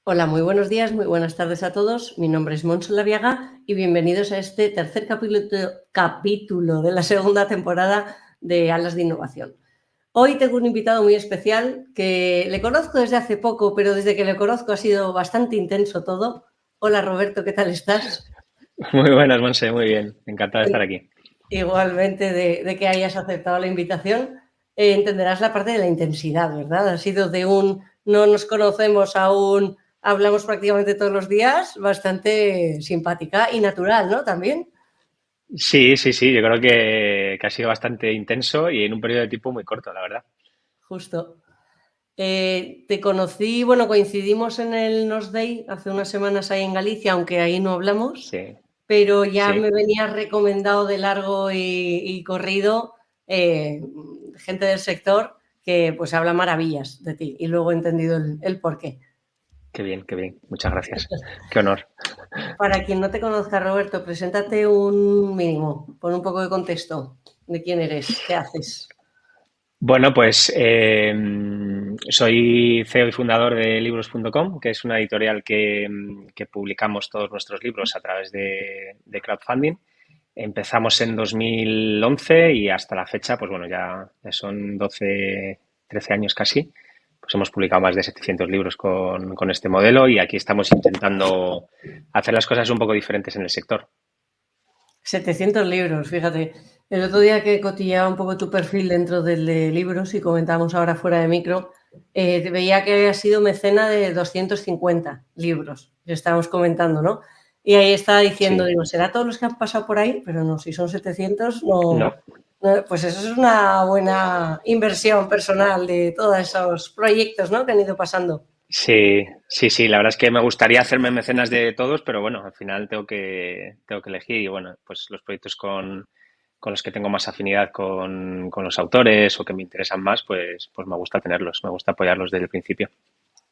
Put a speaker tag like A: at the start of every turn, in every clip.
A: Hola, muy buenos días, muy buenas tardes a todos. Mi nombre es Montse Laviaga y bienvenidos a este tercer capítulo de la segunda temporada de Alas de Innovación. Hoy tengo un invitado muy especial que le conozco desde hace poco, pero desde que le conozco ha sido bastante intenso todo. Hola Roberto, ¿qué tal estás?
B: Muy buenas, Monse, muy bien. Encantado de estar aquí.
A: Igualmente de que hayas aceptado la invitación, entenderás la parte de la intensidad, ¿verdad? Ha sido de un no nos conocemos aún, hablamos prácticamente todos los días, bastante simpática y natural, ¿no? También,
B: Sí, sí, sí, yo creo que ha sido bastante intenso y en un periodo de tiempo muy corto, la verdad.
A: justo. Te conocí, bueno, coincidimos en el Nos Day hace unas semanas ahí en Galicia, aunque ahí no hablamos,
B: Sí,
A: pero ya
B: sí,
A: me venías recomendado de largo y corrido eh, gente del sector que pues habla maravillas de ti y luego he entendido el porqué.
B: qué bien, qué bien. Muchas gracias. Qué honor.
A: Para quien no te conozca, Roberto, preséntate un mínimo, pon un poco de contexto de quién eres, qué haces.
B: Bueno, pues soy CEO y fundador de libros.com, que es una editorial que publicamos todos nuestros libros a través de crowdfunding. Empezamos en 2011 y hasta la fecha, pues bueno, ya son 12, 13 años casi. Pues hemos publicado más de 700 libros con este modelo y aquí estamos intentando hacer las cosas un poco diferentes en el sector.
A: 700 libros, fíjate. El otro día que cotilleaba un poco tu perfil dentro del de libros y comentábamos ahora fuera de micro, te veía que había sido mecena de 250 libros, que estábamos comentando, ¿no? Y ahí estaba diciendo,
B: Sí,
A: digo, ¿será todos los que han pasado por ahí? Pero no, si son 700, no,
B: no,
A: pues eso es una buena inversión personal de todos esos proyectos, ¿no? Que han ido pasando.
B: sí, sí, sí, la verdad es que me gustaría hacerme mecenas de todos, pero bueno, al final tengo que elegir y bueno, pues los proyectos con los que tengo más afinidad con los autores o que me interesan más, pues me gusta tenerlos, me gusta apoyarlos desde el principio.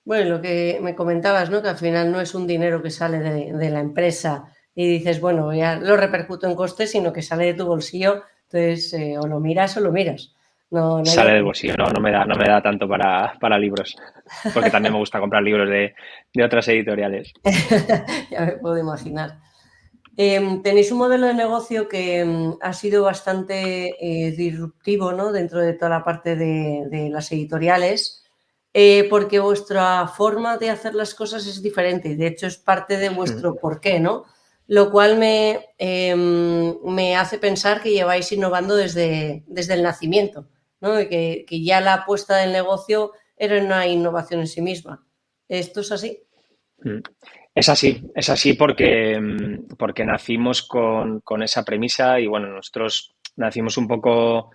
A: Bueno, lo que me comentabas, ¿no? Que al final no es un dinero que sale de la empresa y dices, bueno, ya lo repercuto en costes, sino que sale de tu bolsillo, entonces o lo miras o lo miras. No, no hay
B: Sale del
A: otro.
B: bolsillo, no, no me da tanto para libros, porque también me gusta comprar libros de otras editoriales.
A: Ya me puedo imaginar. Tenéis un modelo de negocio que ha sido bastante disruptivo, ¿no? Dentro de toda la parte de las editoriales, porque vuestra forma de hacer las cosas es diferente y de hecho es parte de vuestro porqué, ¿no? Lo cual me hace pensar que lleváis innovando desde el nacimiento, ¿no? Y que ya la apuesta del negocio era una innovación en sí misma. ¿Esto es así?
B: Es así porque nacimos con esa premisa y bueno, nosotros nacimos un poco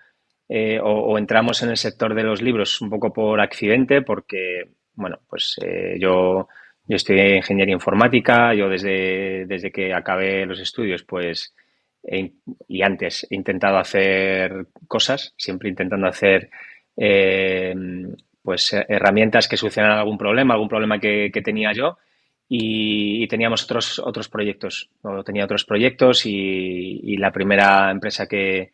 B: o entramos en el sector de los libros un poco por accidente porque, bueno, pues yo estudié ingeniería informática, yo desde que acabé los estudios, pues, he- y antes he intentado hacer cosas, siempre intentando hacer eh, pues herramientas que solucionaran algún problema que tenía yo y teníamos otros proyectos. ¿No? Tenía otros proyectos y la primera empresa que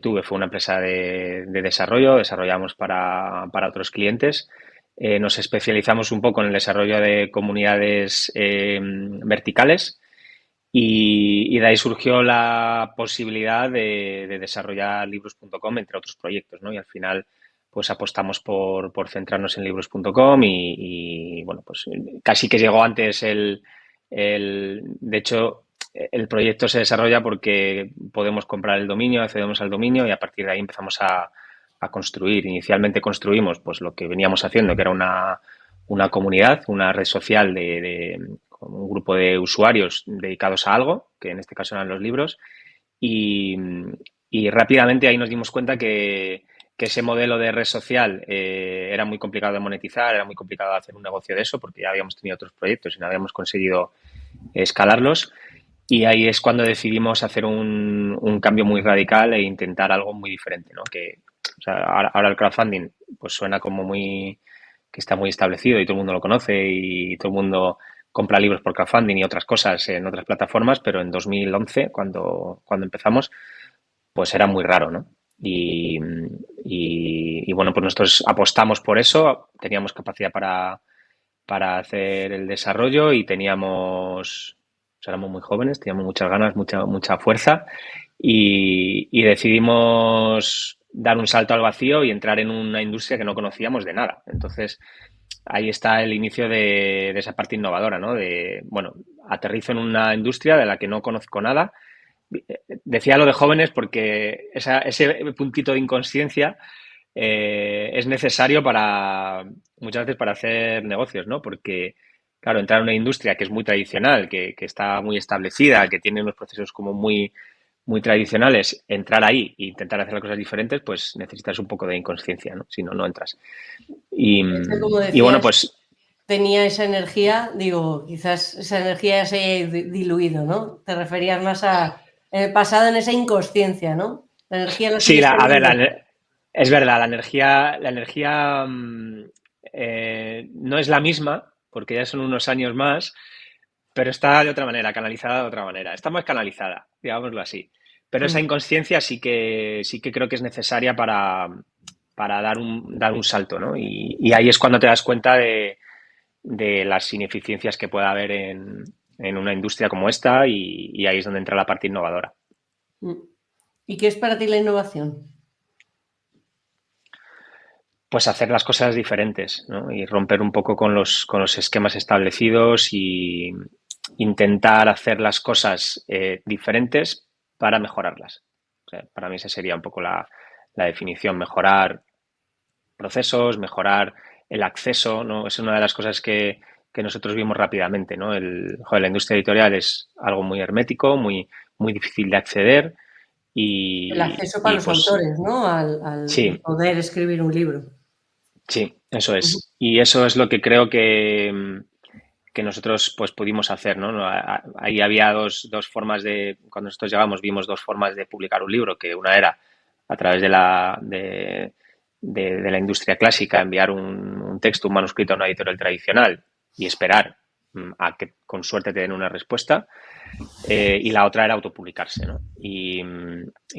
B: tuve fue una empresa de desarrollo. Desarrollamos para otros clientes. Nos especializamos un poco en el desarrollo de comunidades verticales y de ahí surgió la posibilidad de desarrollar libros.com entre otros proyectos, ¿no? Y al final pues apostamos por centrarnos en libros.com y, bueno, pues casi que llegó antes de hecho, el proyecto se desarrolla porque podemos comprar el dominio, accedemos al dominio y a partir de ahí empezamos a construir. Inicialmente construimos pues lo que veníamos haciendo, que era una comunidad, una red social con un grupo de usuarios dedicados a algo, que en este caso eran los libros, y, y rápidamente ahí nos dimos cuenta que ese modelo de red social era muy complicado de monetizar, era muy complicado hacer un negocio de eso, porque ya habíamos tenido otros proyectos y no habíamos conseguido escalarlos. Y ahí es cuando decidimos hacer un cambio muy radical e intentar algo muy diferente, ¿no? O sea, ahora el crowdfunding pues suena como que está muy establecido y todo el mundo lo conoce y todo el mundo compra libros por crowdfunding y otras cosas en otras plataformas, pero en 2011, cuando empezamos, pues era muy raro, ¿no? Y bueno, pues nosotros apostamos por eso, teníamos capacidad para hacer el desarrollo y éramos muy jóvenes, teníamos muchas ganas, mucha fuerza y decidimos dar un salto al vacío y entrar en una industria que no conocíamos de nada. Entonces, ahí está el inicio de esa parte innovadora, ¿no? Bueno, aterrizo en una industria de la que no conozco nada. Decía lo de jóvenes porque ese puntito de inconsciencia es necesario muchas veces para hacer negocios, ¿no? Porque, claro, entrar en una industria que es muy tradicional, que está muy establecida, que tiene unos procesos como muy tradicionales, entrar ahí e intentar hacer las cosas diferentes, pues necesitas un poco de inconsciencia, ¿no? Si no, no entras. Y,
A: De hecho, como
B: y bueno,
A: decías,
B: pues
A: tenía esa energía, digo, quizás esa energía ya se haya diluido, ¿no? Te referías más a en el pasado en esa inconsciencia, ¿no? La energía la
B: sí,
A: sigues
B: a ver,
A: teniendo.
B: es verdad, la energía no es la misma, porque ya son unos años más, pero está de otra manera, canalizada de otra manera. Está más canalizada, digámoslo así. Pero esa
A: Mm.
B: inconsciencia sí que creo que es necesaria para dar un salto, ¿no? Y ahí es cuando te das cuenta de las ineficiencias que puede haber en una industria como esta y ahí es donde entra la parte innovadora.
A: Mm. ¿Y qué es para ti la innovación?
B: Pues hacer las cosas diferentes, ¿no? Y romper un poco con los esquemas establecidos y intentar hacer las cosas diferentes para mejorarlas. O sea, para mí esa sería un poco la definición, mejorar procesos, mejorar el acceso, ¿no? Es una de las cosas que nosotros vimos rápidamente, ¿no? La industria editorial es algo muy hermético, muy difícil de acceder
A: El acceso para
B: y
A: los
B: pues
A: autores, ¿no? El
B: sí,
A: poder escribir un libro.
B: sí, eso
A: Ujú.
B: es. Y eso es lo que creo que nosotros pues pudimos hacer, ¿no? Ahí había dos formas cuando nosotros llegamos vimos dos formas de publicar un libro, que una era a través de la industria clásica, enviar un texto, un manuscrito a una editorial tradicional y esperar a que con suerte te den una respuesta. Y la otra era autopublicarse, ¿no? Y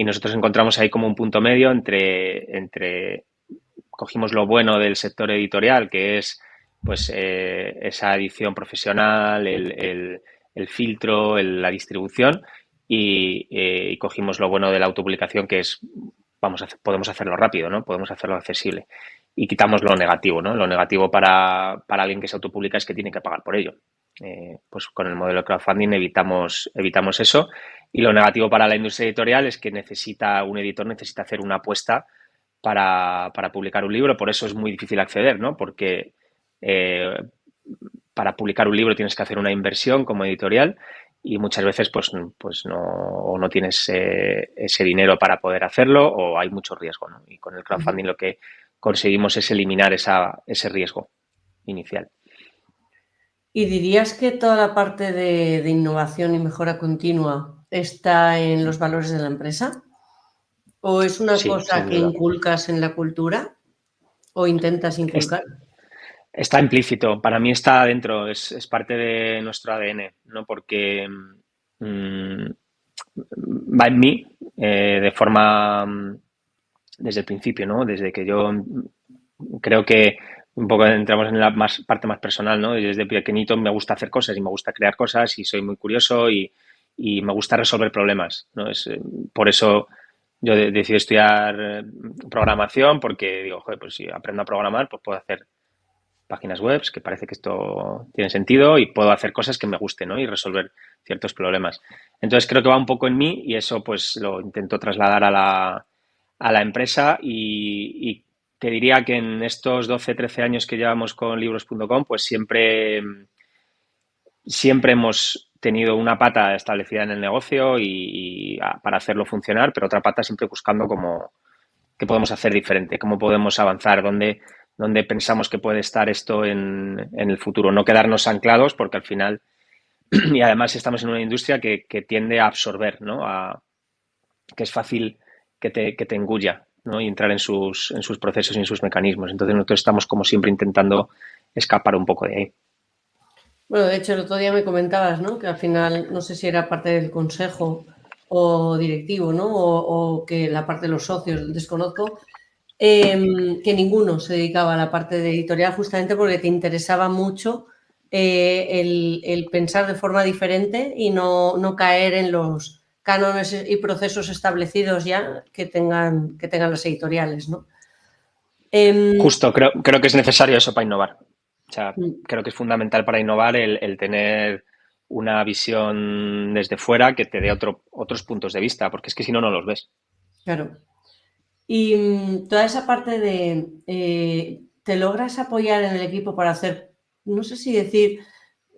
B: nosotros encontramos ahí como un punto medio entre cogimos lo bueno del sector editorial, que es pues esa edición profesional, el filtro, la distribución, y cogimos lo bueno de la autopublicación, que es podemos hacerlo rápido, ¿no? Podemos hacerlo accesible. Y quitamos lo negativo, ¿no? Lo negativo para alguien que se autopublica es que tiene que pagar por ello. Pues con el modelo de crowdfunding evitamos eso. Y lo negativo para la industria editorial es que un editor necesita hacer una apuesta para publicar un libro. Por eso es muy difícil acceder, ¿no? Porque eh, para publicar un libro tienes que hacer una inversión como editorial y muchas veces pues no tienes ese dinero para poder hacerlo o hay mucho riesgo, ¿no? Y con el crowdfunding
A: Ujú.
B: lo que conseguimos es eliminar ese riesgo inicial.
A: ¿Y dirías que toda la parte de innovación y mejora continua está en los valores de la empresa? ¿O es una
B: Sí,
A: cosa
B: sin
A: que
B: duda.
A: inculcas en la cultura o intentas
B: Es-
A: inculcar?
B: Está implícito, para mí está dentro, es parte de nuestro ADN, ¿no? Porque mm, va en mí de forma desde el principio, ¿no? Desde que yo creo que un poco entramos en la parte más personal, ¿no? Y desde pequeñito me gusta hacer cosas y me gusta crear cosas y soy muy curioso y me gusta resolver problemas, ¿no? Por eso yo decidí estudiar programación porque digo, joder, pues si aprendo a programar, pues puedo hacer páginas web, que parece que esto tiene sentido y puedo hacer cosas que me gusten, ¿no? Y resolver ciertos problemas. Entonces creo que va un poco en mí y eso pues lo intento trasladar a la empresa y te diría que en estos 12 13 años que llevamos con libros.com, pues siempre hemos tenido una pata establecida en el negocio para hacerlo funcionar, pero otra pata siempre buscando qué podemos hacer diferente, cómo podemos avanzar, dónde pensamos que puede estar esto en el futuro. No quedarnos anclados porque al final, y además estamos en una industria que tiende a absorber, ¿no? Que es fácil que te engulla, ¿no? Y entrar en sus procesos y en sus mecanismos. Entonces nosotros estamos como siempre intentando escapar un poco de ahí.
A: Bueno, de hecho, el otro día me comentabas, ¿no? Que al final, no sé si era parte del consejo o directivo, ¿no? O que la parte de los socios, desconozco, que ninguno se dedicaba a la parte de editorial justamente porque te interesaba mucho el pensar de forma diferente y no caer en los cánones y procesos establecidos ya que tengan las editoriales, ¿no?
B: Justo, creo que es necesario eso para innovar. O sea, creo que es fundamental para innovar el tener una visión desde fuera que te dé otros puntos de vista, porque es que si no, no los ves.
A: Claro. Y toda esa parte de, ¿te logras apoyar en el equipo para hacer, no sé si decir,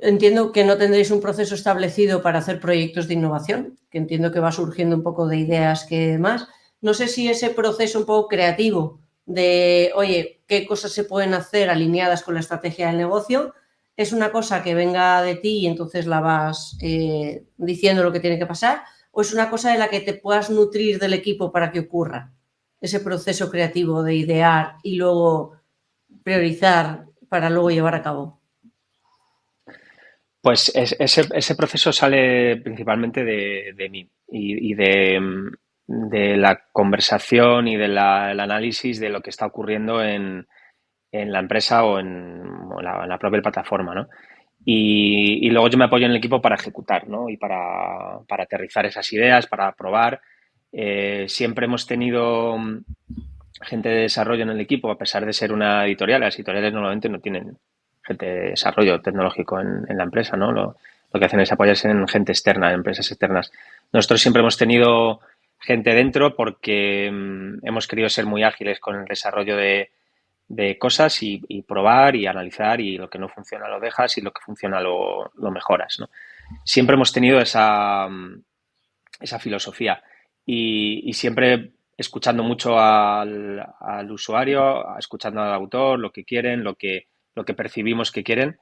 A: entiendo que no tendréis un proceso establecido para hacer proyectos de innovación, que entiendo que va surgiendo un poco de ideas que demás. No sé si ese proceso un poco creativo de, oye, qué cosas se pueden hacer alineadas con la estrategia del negocio, es una cosa que venga de ti y entonces la vas diciendo lo que tiene que pasar, o es una cosa de la que te puedas nutrir del equipo para que ocurra ese proceso creativo de idear y luego priorizar para luego llevar a cabo.
B: Pues ese proceso sale principalmente de mí de la conversación y del análisis de lo que está ocurriendo en la empresa o en la propia plataforma, ¿no? Y luego yo me apoyo en el equipo para ejecutar, ¿no? Y para aterrizar esas ideas, para probar. Siempre hemos tenido gente de desarrollo en el equipo, a pesar de ser una editorial. Las editoriales normalmente no tienen gente de desarrollo tecnológico en la empresa, ¿no? Lo que hacen es apoyarse en gente externa, en empresas externas. Nosotros siempre hemos tenido gente dentro porque hemos querido ser muy ágiles con el desarrollo de cosas y probar y analizar y lo que no funciona lo dejas y lo que funciona lo mejoras, ¿no? Siempre hemos tenido esa filosofía y siempre escuchando mucho al usuario, escuchando al autor, lo que quieren, lo que percibimos que quieren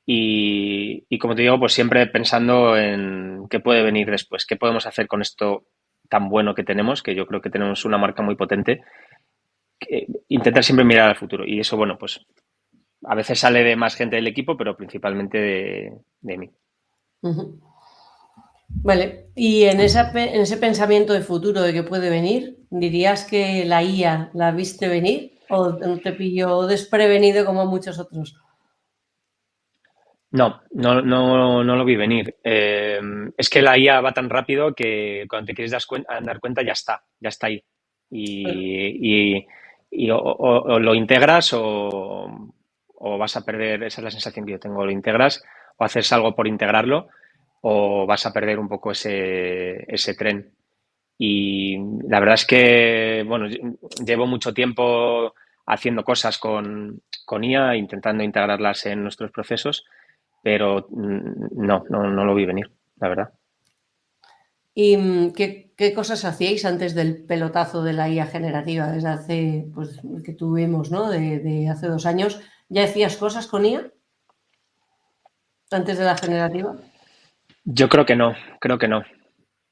B: y como te digo, pues siempre pensando en qué puede venir después, qué podemos hacer con esto tan bueno que tenemos, que yo creo que tenemos una marca muy potente, intentar siempre mirar al futuro y eso, bueno, pues a veces sale de más gente del equipo, pero principalmente de mí.
A: Uh-huh. Vale, y en ese pensamiento de futuro de que puede venir, ¿dirías que la IA la viste venir o te pilló desprevenido como muchos otros?
B: No lo vi venir. Es que la IA va tan rápido que cuando te quieres dar cuenta ya está ahí. Y o lo integras o vas a perder, esa es la sensación que yo tengo, lo integras o haces algo por integrarlo o vas a perder un poco ese tren. Y la verdad es que, bueno, llevo mucho tiempo haciendo cosas con IA, intentando integrarlas en nuestros procesos, pero no lo vi venir, la verdad.
A: ¿Y qué cosas hacíais antes del pelotazo de la IA generativa desde hace, pues, que tuvimos, ¿no? De hace 2 años. ¿Ya hacías cosas con IA antes de la generativa?
B: Yo creo que no.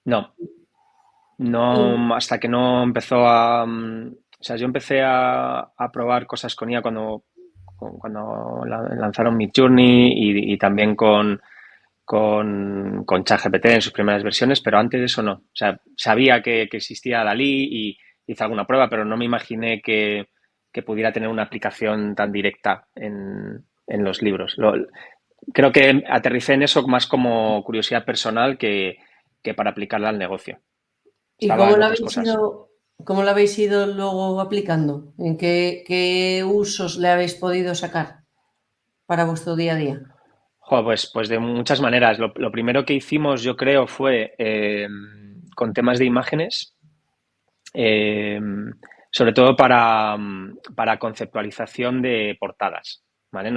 B: No,
A: Y,
B: no, hasta que no empezó o sea, yo empecé a probar cosas con IA cuando lanzaron Midjourney y también con ChatGPT en sus primeras versiones, pero antes de eso no. O sea, sabía que existía Dalí y hice alguna prueba, pero no me imaginé que pudiera tener una aplicación tan directa en los libros. Creo que aterricé en eso más como curiosidad personal que para aplicarla al negocio.
A: ¿Y
B: Estaba en otras cosas.
A: cómo lo habéis ido luego aplicando? ¿En qué usos le habéis podido sacar para vuestro día a día?
B: Jo, pues de muchas maneras. Lo primero que hicimos, yo creo, fue con temas de imágenes, eh, sobre todo para conceptualización de portadas, ¿vale?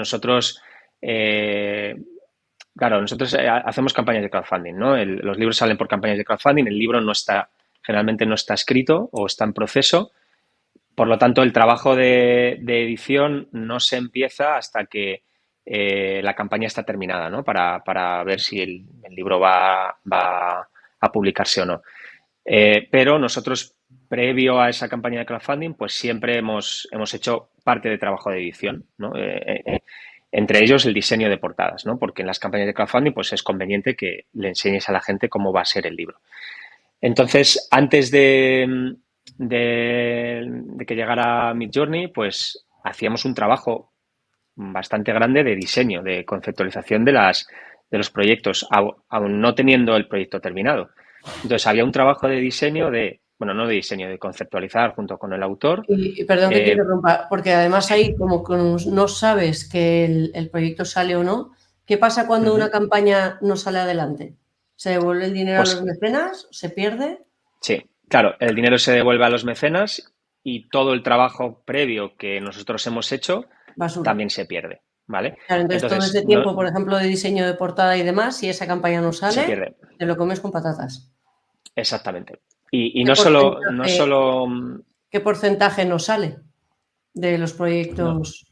B: Claro, nosotros hacemos campañas de crowdfunding, ¿no? Los libros salen por campañas de crowdfunding, el libro generalmente no está escrito o está en proceso, por lo tanto, el trabajo de edición no se empieza hasta que la campaña está terminada, ¿no? Para ver si el libro va a publicarse o no. Pero nosotros, previo a esa campaña de crowdfunding, pues siempre hemos hecho parte de trabajo de edición, ¿no? Entre ellos el diseño de portadas, ¿no? Porque en las campañas de crowdfunding pues es conveniente que le enseñes a la gente cómo va a ser el libro. Entonces, de que llegara Midjourney, pues hacíamos un trabajo bastante grande de diseño, de conceptualización de los proyectos, aún no teniendo el proyecto terminado. Entonces había un trabajo de diseño bueno, no de diseño, de conceptualizar junto con el autor.
A: Y perdón que te interrumpa, porque además
B: Sí.
A: ahí como que no sabes que el proyecto sale o no, ¿qué pasa cuando una
B: Ujú.
A: campaña no sale adelante? ¿Se devuelve el dinero a los
B: Pues
A: mecenas? ¿Se pierde?
B: sí, claro, el dinero se devuelve a los mecenas y todo el trabajo previo que nosotros hemos hecho
A: Basura.
B: también se pierde, ¿vale?
A: Claro, entonces todo
B: Entonces,
A: ese
B: no
A: tiempo, por ejemplo, de diseño de portada y demás, si esa campaña no
B: se
A: sale,
B: pierde.
A: te lo comes con patatas.
B: Exactamente. Y
A: ¿Qué
B: no
A: porcentaje,
B: solo
A: qué porcentaje no sale de los
B: no,
A: proyectos?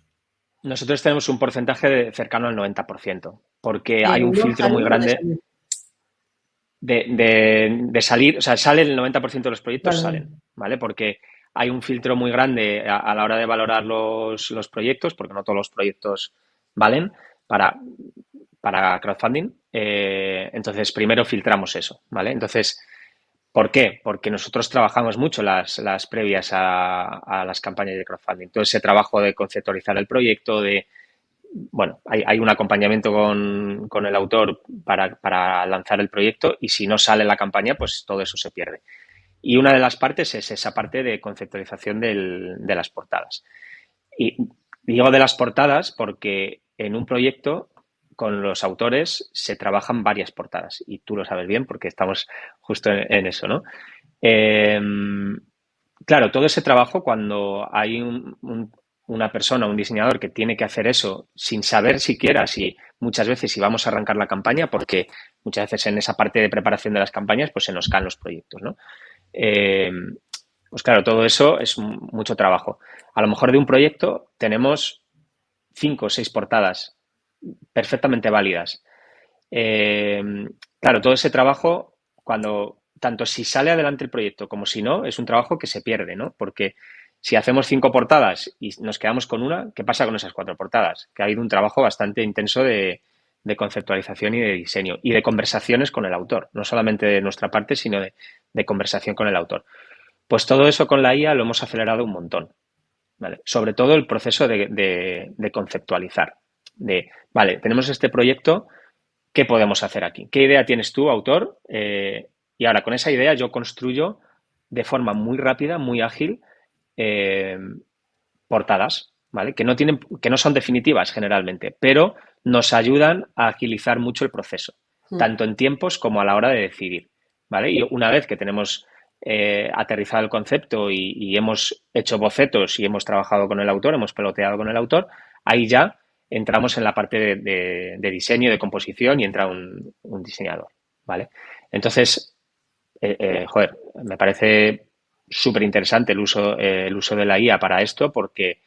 B: nosotros tenemos un porcentaje cercano al 90%, porque
A: De
B: hay un
A: no
B: filtro muy
A: salir o de
B: grande
A: salir.
B: de salir, o sea, sale el 90% de los proyectos
A: Vale, vale.
B: salen, ¿vale? Porque hay un filtro muy grande a la hora de valorar los proyectos, porque no todos los proyectos valen para, para crowdfunding. Entonces, primero filtramos eso, ¿vale? Entonces, ¿por qué? Porque nosotros trabajamos mucho las previas a las campañas de crowdfunding. Todo ese trabajo de conceptualizar el proyecto, bueno, hay un acompañamiento con el autor para lanzar el proyecto y si no sale la campaña, pues todo eso se pierde. Y una de las partes es esa parte de conceptualización de las portadas. Y digo de las portadas porque en un proyecto con los autores se trabajan varias portadas y tú lo sabes bien porque estamos justo en eso, ¿no? Eh, claro, todo ese trabajo cuando hay una persona, un diseñador que tiene que hacer eso sin saber siquiera si muchas veces si vamos a arrancar la campaña, porque muchas veces en esa parte de preparación de las campañas pues se nos caen los proyectos, ¿no? Eh, pues claro, todo eso es mucho trabajo. A lo mejor de un proyecto tenemos 5 o 6 portadas perfectamente válidas. Eh, claro, todo ese trabajo, cuando tanto si sale adelante el proyecto como si no, es un trabajo que se pierde, ¿no? Porque si hacemos 5 portadas y nos quedamos con una, ¿qué pasa con esas 4 portadas? Que ha habido un trabajo bastante intenso de conceptualización y de diseño y de conversaciones con el autor, no solamente de nuestra parte, sino de conversación con el autor. Pues todo eso con la IA lo hemos acelerado un montón, ¿vale? Sobre todo el proceso de conceptualizar, vale, tenemos este proyecto, ¿qué podemos hacer aquí? ¿Qué idea tienes tú, autor? Y ahora con esa idea yo construyo de forma muy rápida, muy ágil, eh, portadas, ¿vale? Que no son definitivas generalmente, pero nos ayudan a agilizar mucho el proceso,
A: Mm.
B: tanto en tiempos como a la hora de decidir, ¿vale? Y una vez que tenemos aterrizado el concepto y hemos hecho bocetos y hemos trabajado con el autor, hemos peloteado con el autor, ahí ya entramos en la parte de diseño, de composición y entra un diseñador, ¿vale? Entonces, joder, me parece súper interesante el uso de la IA para esto porque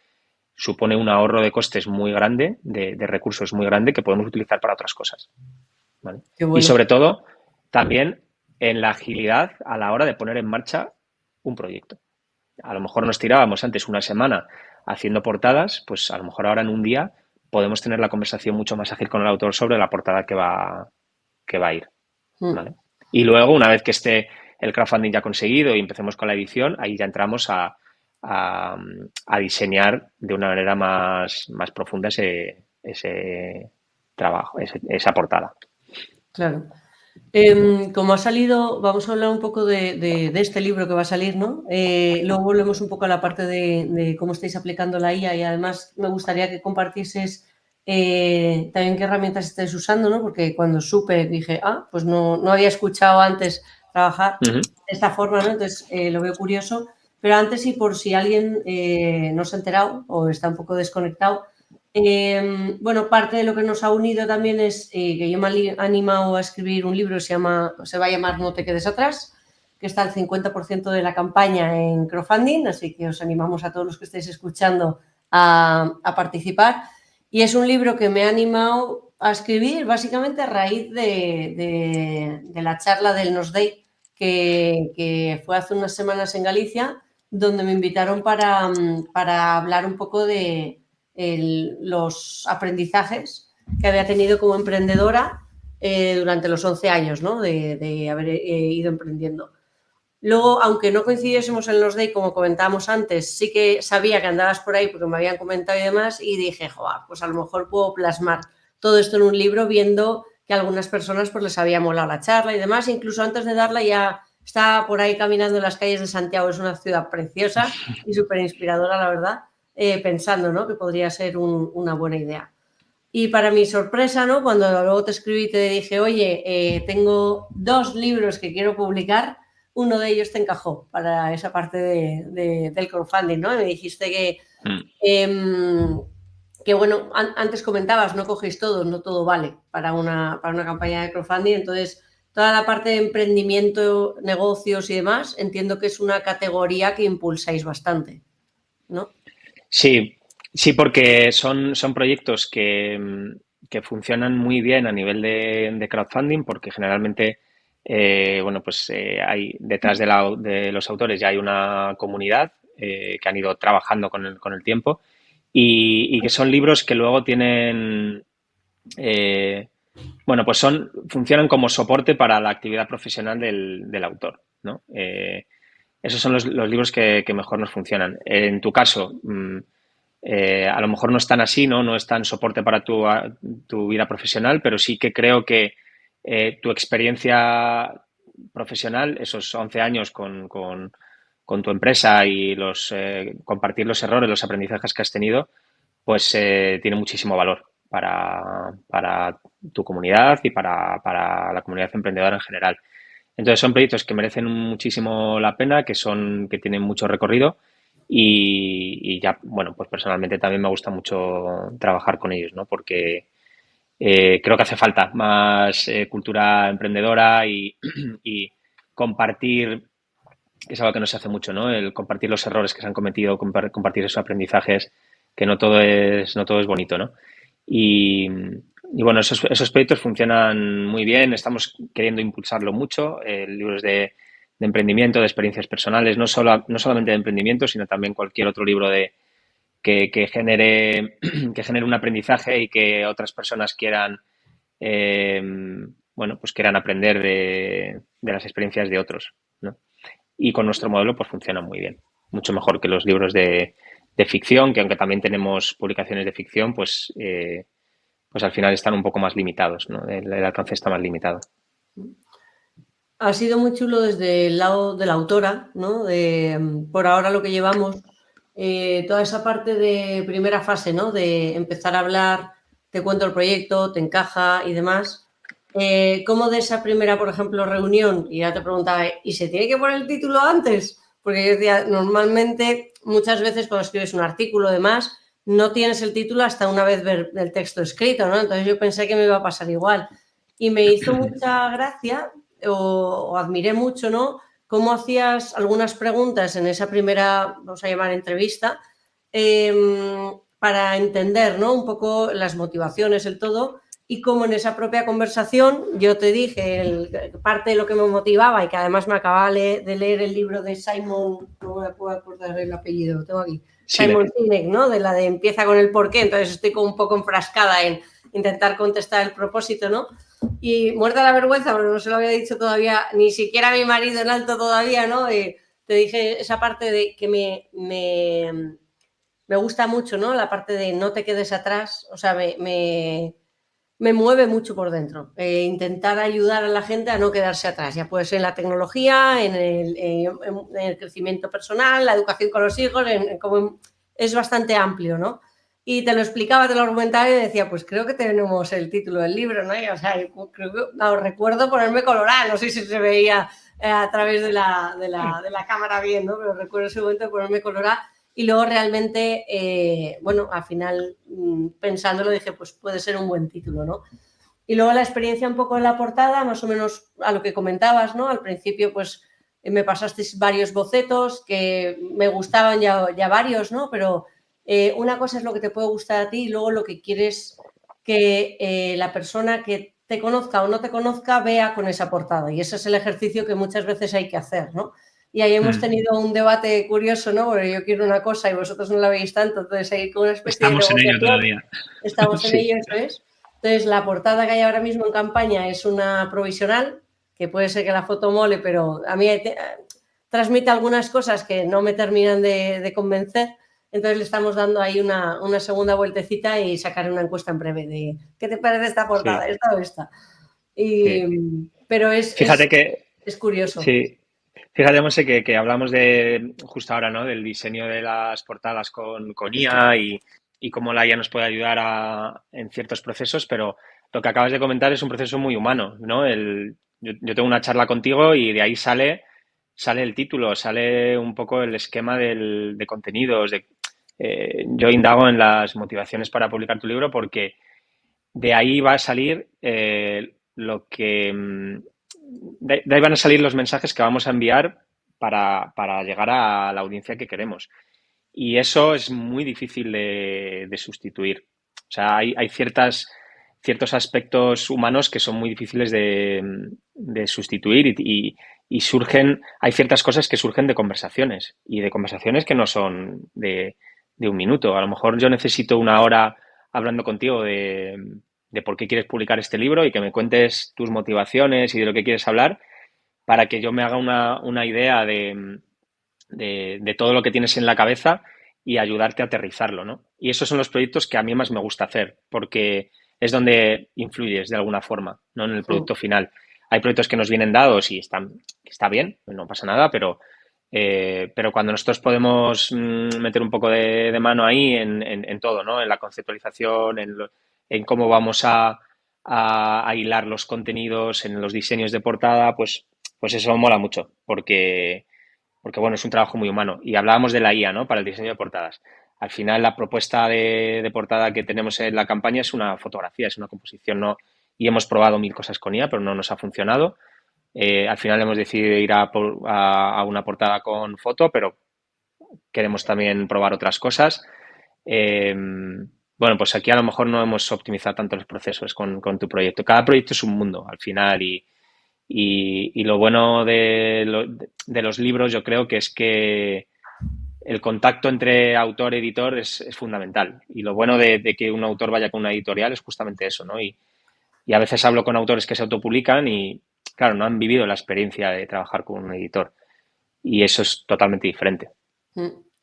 B: supone un ahorro de costes muy grande, de recursos muy grande que podemos utilizar para otras cosas, ¿vale?
A: Qué
B: Y
A: bueno.
B: sobre todo, también en la agilidad a la hora de poner en marcha un proyecto. A lo mejor nos tirábamos antes una semana haciendo portadas, pues a lo mejor ahora en un día podemos tener la conversación mucho más ágil con el autor sobre la portada que va a ir,
A: Mm.
B: ¿vale? Y luego, una vez que esté el crowdfunding ya conseguido y empecemos con la edición, ahí ya entramos a diseñar de una manera más profunda ese trabajo, esa portada.
A: Claro. Como ha salido, vamos a hablar un poco de este libro que va a salir, ¿no? Luego volvemos un poco a la parte de cómo estáis aplicando la IA y además me gustaría que compartieses también qué herramientas estáis usando, ¿no? Porque cuando supe dije, pues no había escuchado antes trabajar
B: Uh -huh.
A: de esta forma, ¿no? Entonces lo veo curioso. Pero antes y por si alguien no se ha enterado o está un poco desconectado, bueno, parte de lo que nos ha unido también es que yo me he animado a escribir un libro, se va a llamar No te quedes atrás, que está al 50% de la campaña en crowdfunding, así que os animamos a todos los que estéis escuchando a participar. Y es un libro que me ha animado a escribir básicamente a raíz de la charla del Nos Day, que fue hace unas semanas en Galicia, donde me invitaron para hablar un poco de los aprendizajes que había tenido como emprendedora durante los 11 años, ¿no? de haber ido emprendiendo. Luego, aunque no coincidiésemos en los Day, como comentábamos antes, sí que sabía que andabas por ahí porque me habían comentado y demás, y dije, joder, pues a lo mejor puedo plasmar todo esto en un libro viendo que a algunas personas pues les había molado la charla y demás. Incluso antes de darla ya estaba por ahí caminando en las calles de Santiago, es una ciudad preciosa y súper inspiradora, la verdad, pensando, ¿no?, que podría ser una buena idea. Y para mi sorpresa, ¿no?, cuando luego te escribí y te dije, oye, tengo 2 libros que quiero publicar, uno de ellos te encajó para esa parte del crowdfunding, ¿no? Y me dijiste que bueno, antes comentabas, no cogéis todos, no todo vale para una campaña de crowdfunding, entonces toda la parte de emprendimiento, negocios y demás, entiendo que es una categoría que impulsáis bastante, ¿no?
B: Sí, sí, porque son proyectos que funcionan muy bien a nivel de crowdfunding, porque generalmente, bueno, pues hay detrás de los autores ya hay una comunidad que han ido trabajando con el tiempo y que son libros que luego tienen, eh, bueno, pues funcionan como soporte para la actividad profesional del autor, ¿no? Esos son los libros que mejor nos funcionan. En tu caso, a lo mejor no es tan así, ¿no? No es tan soporte para tu vida profesional, pero sí que creo que tu experiencia profesional, esos 11 años con tu empresa y compartir los errores, los aprendizajes que has tenido, pues tiene muchísimo valor para tu comunidad y para la comunidad emprendedora en general. Entonces son proyectos que merecen muchísimo la pena, que tienen mucho recorrido y ya, bueno, pues personalmente también me gusta mucho trabajar con ellos, ¿no? Porque creo que hace falta más cultura emprendedora y compartir, que es algo que no se hace mucho, ¿no? El compartir los errores que se han cometido, compartir esos aprendizajes, que no todo es bonito, ¿no? Y, y bueno, esos proyectos funcionan muy bien, estamos queriendo impulsarlo mucho, libros de emprendimiento, de experiencias personales, no solamente de emprendimiento, sino también cualquier otro libro que genere, que genere un aprendizaje y que otras personas quieran, eh, bueno, pues quieran aprender de las experiencias de otros, ¿no? Y con nuestro modelo pues funciona muy bien, mucho mejor que los libros de ficción, que aunque también tenemos publicaciones de ficción, pues al final están un poco más limitados, ¿no? El alcance está más limitado.
A: Ha sido muy chulo desde el lado de la autora, ¿no? Por ahora lo que llevamos, toda esa parte de primera fase, ¿no? De empezar a hablar, te cuento el proyecto, te encaja y demás. ¿Cómo de esa primera, por ejemplo, reunión? Y ya te preguntaba, ¿y se tiene que poner el título antes? Porque yo decía, normalmente, muchas veces cuando escribes un artículo, demás, no tienes el título hasta una vez ver el texto escrito, ¿no? Entonces yo pensé que me iba a pasar igual. Y me hizo mucha gracia o admiré mucho, ¿no?, cómo hacías algunas preguntas en esa primera, vamos a llamar, entrevista, para entender, ¿no?, un poco las motivaciones, el todo, y cómo en esa propia conversación yo te dije parte de lo que me motivaba y que además me acababa de leer el libro de Simon, no me puedo acordar el apellido, lo tengo aquí, Simon Sinek, ¿no?, de la de empieza con el porqué, entonces estoy como un poco enfrascada en intentar contestar el propósito, ¿no? Y muerta la vergüenza, porque no se lo había dicho todavía, ni siquiera a mi marido en alto todavía, ¿no? Te dije esa parte de que me gusta mucho, ¿no? La parte de no te quedes atrás, o sea, me mueve mucho por dentro. Intentar ayudar a la gente a no quedarse atrás, ya puede ser en la tecnología, en el crecimiento personal, la educación con los hijos, es bastante amplio, ¿no? Y te lo explicaba, te lo argumentaba y decía, pues creo que tenemos el título del libro, ¿no? Y, o sea, creo que recuerdo ponerme colorada, no sé si se veía a través de la cámara bien, ¿no? Pero recuerdo ese momento de ponerme colorada y luego realmente, bueno, al final pensándolo dije, pues puede ser un buen título, ¿no? Y luego la experiencia un poco en la portada, más o menos a lo que comentabas, ¿no? Al principio, pues me pasasteis varios bocetos que me gustaban ya varios, ¿no? Pero una cosa es lo que te puede gustar a ti y luego lo que quieres que la persona que te conozca o no te conozca vea con esa portada. Y ese es el ejercicio que muchas veces hay que hacer, ¿no? Y ahí hemos tenido un debate curioso, ¿no? Porque yo quiero una cosa y vosotros no la veis tanto, entonces hay como una especie de
B: Estamos en ello
A: negociación.
B: todavía.
A: Estamos en
B: Sí.
A: ello, eso es. Entonces, la portada que hay ahora mismo en campaña es una provisional, que puede ser que la foto mole, pero a mí transmite algunas cosas que no me terminan de convencer. Entonces le estamos dando ahí una segunda vueltecita y sacaré una encuesta en breve de ¿qué te parece esta portada?
B: Sí,
A: ¿Esta o esta?
B: sí.
A: Pero
B: Fíjate que,
A: es curioso.
B: sí, fíjate, Monse, que hablamos de, justo ahora, ¿no? Del diseño de las portadas con IA y cómo la IA nos puede ayudar en ciertos procesos, pero lo que acabas de comentar es un proceso muy humano, ¿no? Yo tengo una charla contigo y de ahí sale el título, sale un poco el esquema de contenidos. Yo indago en las motivaciones para publicar tu libro porque de ahí va a salir lo que... de ahí van a salir los mensajes que vamos a enviar para llegar a la audiencia que queremos. Y eso es muy difícil de sustituir. O sea, hay ciertos aspectos humanos que son muy difíciles de sustituir y surgen, hay ciertas cosas que surgen de conversaciones y de conversaciones que no son de un minuto. A lo mejor yo necesito una hora hablando contigo de por qué quieres publicar este libro y que me cuentes tus motivaciones y de lo que quieres hablar para que yo me haga una idea de todo lo que tienes en la cabeza y ayudarte a aterrizarlo, ¿no? Y esos son los proyectos que a mí más me gusta hacer, porque es donde influyes de alguna forma, ¿no? En el producto final. Hay proyectos que nos vienen dados y está bien, no pasa nada, pero cuando nosotros podemos meter un poco de mano ahí en todo, ¿no? En la conceptualización, en cómo vamos a hilar los contenidos, en los diseños de portada, pues eso mola mucho, porque bueno, es un trabajo muy humano. Y hablábamos de la IA, ¿no? Para el diseño de portadas. Al final, la propuesta de portada que tenemos en la campaña es una fotografía, es una composición, ¿no? Y hemos probado mil cosas con IA, pero no nos ha funcionado. Al final hemos decidido ir a una portada con foto, pero queremos también probar otras cosas. Bueno, pues aquí a lo mejor no hemos optimizado tanto los procesos con tu proyecto. Cada proyecto es un mundo al final y lo bueno de los libros yo creo que es que el contacto entre autor y editor es fundamental. Y lo bueno de que un autor vaya con una editorial es justamente eso, ¿no? Y a veces hablo con autores que se autopublican y, claro, no han vivido la experiencia de trabajar con un editor. Y eso es totalmente diferente.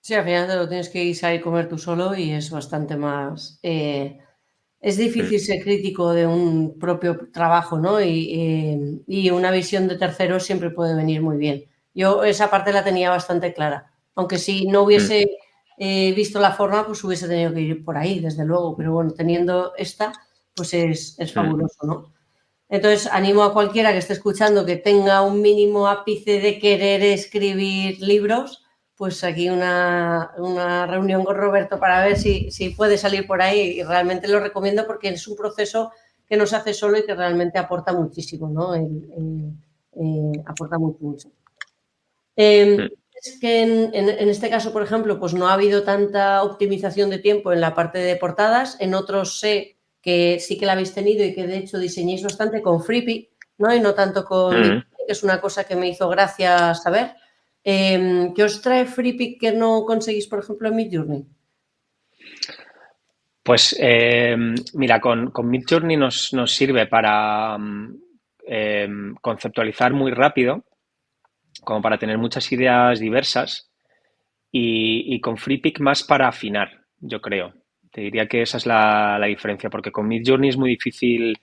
A: Sí, al final te lo tienes que ir a comer tú solo y es bastante más... es difícil ser crítico de un propio trabajo, ¿no? Y una visión de terceros siempre puede venir muy bien. Yo esa parte la tenía bastante clara. Aunque si no hubiese visto la forma, pues hubiese tenido que ir por ahí, desde luego. Pero bueno, teniendo esta, pues es fabuloso, ¿no? Entonces, animo a cualquiera que esté escuchando que tenga un mínimo ápice de querer escribir libros, pues aquí una reunión con Roberto para ver si puede salir por ahí. Y realmente lo recomiendo porque es un proceso que no se hace solo y que realmente aporta muchísimo, ¿no? Aporta mucho, mucho. Es que en este caso, por ejemplo, pues no ha habido tanta optimización de tiempo en la parte de portadas. En otros sé que sí que la habéis tenido y que de hecho diseñéis bastante con Freepik, ¿no? Y no tanto con Midjourney, que es una cosa que me hizo gracia saber. ¿Qué os trae Freepik que no conseguís, por ejemplo, en Midjourney?
B: Pues mira, con Midjourney nos sirve para conceptualizar muy rápido, como para tener muchas ideas diversas, y con Freepik más para afinar, yo creo. Te diría que esa es la diferencia, porque con Midjourney es muy difícil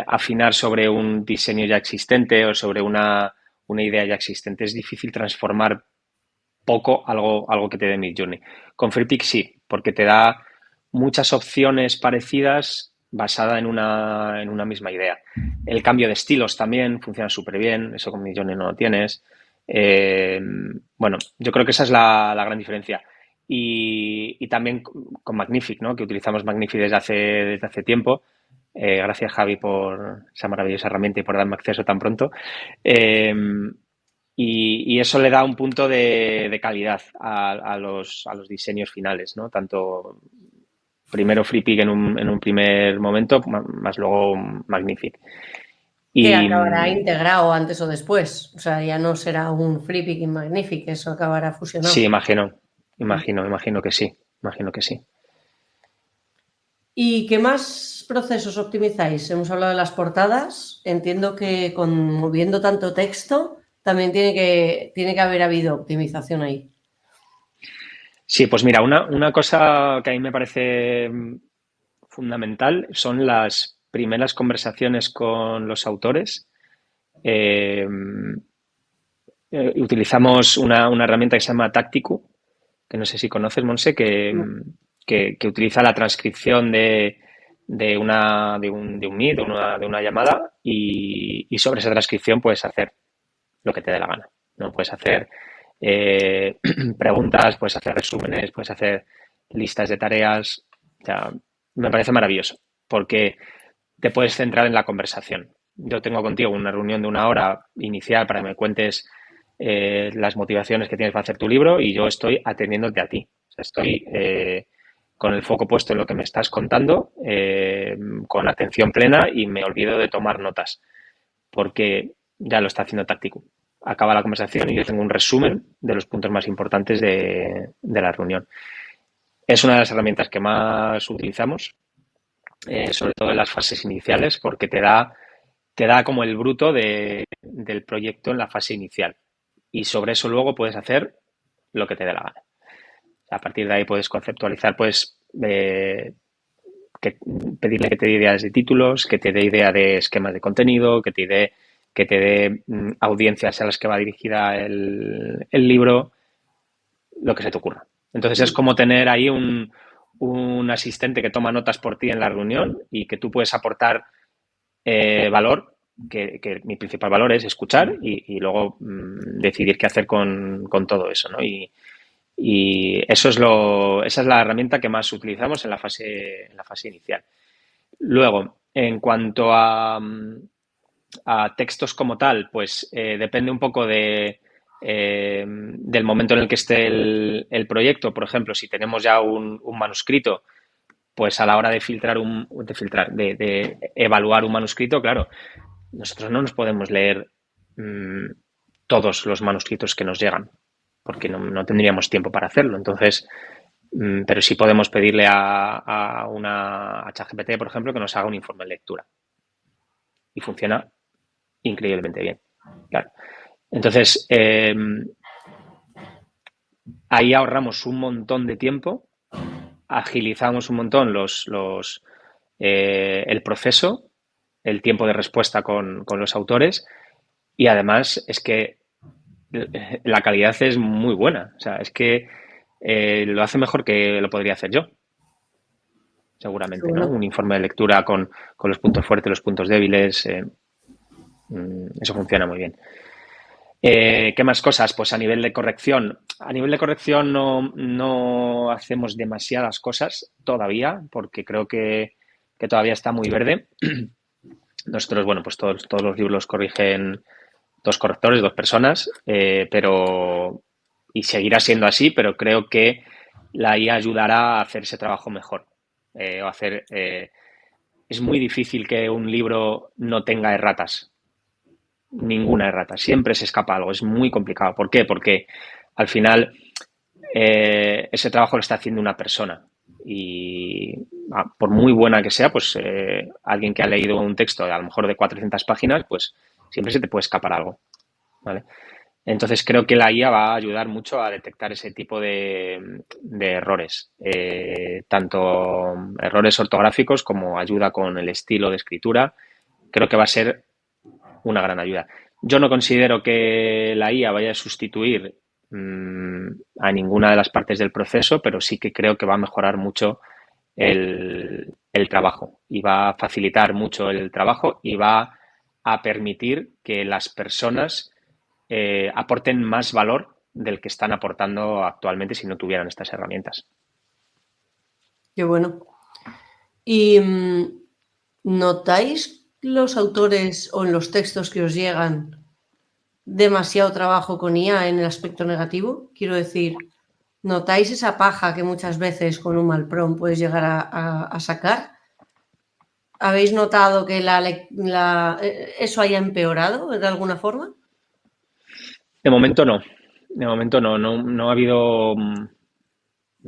B: afinar sobre un diseño ya existente o sobre una idea ya existente. Es difícil transformar poco algo que te dé Midjourney. Con Freepik sí, porque te da muchas opciones parecidas basada en una misma idea. El cambio de estilos también funciona súper bien, eso con Midjourney no lo tienes. Bueno, yo creo que esa es la gran diferencia. Y también con Magnific, ¿no? Que utilizamos Magnific desde hace tiempo. Gracias, Javi, por esa maravillosa herramienta y por darme acceso tan pronto. Y eso le da un punto de calidad a los diseños finales, ¿no? Tanto primero Freepik en un primer momento, más luego Magnific.
A: Que
B: Y
A: acabará integrado antes o después. O sea, ya no será un Freepik y Magnific, eso acabará fusionado.
B: sí, imagino que sí, imagino que sí.
A: ¿Y qué más procesos optimizáis? Hemos hablado de las portadas. Entiendo que con moviendo tanto texto, también tiene que haber habido optimización ahí.
B: Sí, pues mira, una cosa que a mí me parece fundamental son las primeras conversaciones con los autores. Eh, Utilizamos una herramienta que se llama Tacticu, que no sé si conoces, Monse, que utiliza la transcripción de un Meet, de una llamada, y sobre esa transcripción puedes hacer lo que te dé la gana. ¿No? Puedes hacer eh, preguntas, puedes hacer resúmenes, puedes hacer listas de tareas. O sea, me parece maravilloso, porque te puedes centrar en la conversación. Yo tengo contigo una reunión de 1 hora inicial para que me cuentes las motivaciones que tienes para hacer tu libro y yo estoy atendiéndote a ti. O sea, estoy con el foco puesto en lo que me estás contando, con atención plena y me olvido de tomar notas, porque ya lo está haciendo Táctico. Acaba la conversación y yo tengo un resumen de los puntos más importantes de la reunión. Es una de las herramientas que más utilizamos, sobre todo en las fases iniciales, porque te da como el bruto del proyecto en la fase inicial. Y sobre eso luego puedes hacer lo que te dé la gana. A partir de ahí puedes conceptualizar, puedes pedirle que te dé ideas de títulos, que te dé idea de esquemas de contenido, que te dé audiencias a las que va dirigida el libro, lo que se te ocurra. Entonces es como tener ahí un asistente que toma notas por ti en la reunión y que tú puedes aportar valor, que mi principal valor es escuchar y luego decidir qué hacer con todo eso, ¿no? Y esa es la herramienta que más utilizamos en la fase inicial. Luego, en cuanto a textos como tal, pues depende un poco del momento en el que esté el proyecto. Por ejemplo, si tenemos ya un manuscrito, pues a la hora de de evaluar un manuscrito, claro, nosotros no nos podemos leer mmm, todos los manuscritos que nos llegan, porque no tendríamos tiempo para hacerlo. Entonces, pero sí podemos pedirle a ChatGPT, por ejemplo, que nos haga un informe de lectura. Y funciona increíblemente bien. Claro. Entonces, ahí ahorramos un montón de tiempo, agilizamos un montón el proceso, el tiempo de respuesta con los autores y además es que la calidad es muy buena. O sea, es que lo hace mejor que lo podría hacer yo,
A: Qué
B: seguramente, ¿no?
A: bueno.
B: Un informe de lectura con los puntos fuertes, los puntos débiles, eso funciona muy bien. ¿Qué más cosas? Pues a nivel de corrección. A nivel de corrección no hacemos demasiadas cosas todavía, porque creo que todavía está muy verde. Nosotros, bueno, pues todos los libros los corrigen 2 correctores, 2 personas, y seguirá siendo así, pero creo que la IA ayudará a hacer ese trabajo mejor. Es muy difícil que un libro no tenga erratas, ninguna errata, siempre se escapa algo, es muy complicado. ¿Por qué? Porque al final ese trabajo lo está haciendo una persona y por muy buena que sea, pues alguien que ha leído un texto a lo mejor de 400 páginas, pues siempre se te puede escapar algo, ¿vale? Entonces creo que la IA va a ayudar mucho a detectar ese tipo de errores, tanto errores ortográficos como ayuda con el estilo de escritura. Creo que va a ser una gran ayuda. Yo no considero que la IA vaya a sustituir a ninguna de las partes del proceso, pero sí que creo que va a mejorar mucho el trabajo y va a facilitar mucho el trabajo y va a permitir que las personas aporten más valor del que están aportando actualmente si no tuvieran estas herramientas.
A: Qué bueno. ¿Y notáis los autores o en los textos que os llegan demasiado trabajo con IA en el aspecto negativo? Quiero decir, ¿notáis esa paja que muchas veces con un mal prompt puedes llegar a sacar? ¿Habéis notado que eso haya empeorado de alguna forma?
B: De momento no. De momento no ha habido, no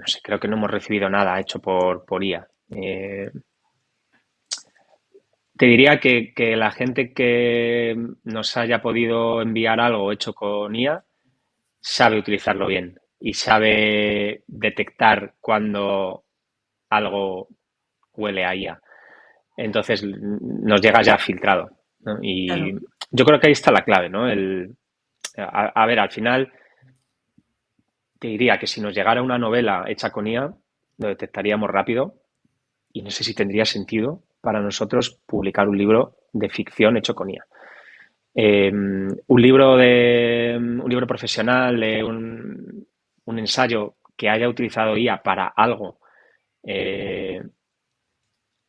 B: sé, creo que no hemos recibido nada hecho por IA. Te diría que la gente que nos haya podido enviar algo hecho con IA sabe utilizarlo bien y sabe detectar cuando algo huele a IA. Entonces nos llega ya filtrado, ¿no? Y
A: Claro.
B: yo creo que ahí está la clave, ¿no? A ver, al final te diría que si nos llegara una novela hecha con IA, lo detectaríamos rápido y no sé si tendría sentido para nosotros publicar un libro de ficción hecho con IA. Un libro profesional, un ensayo que haya utilizado IA para algo, eh,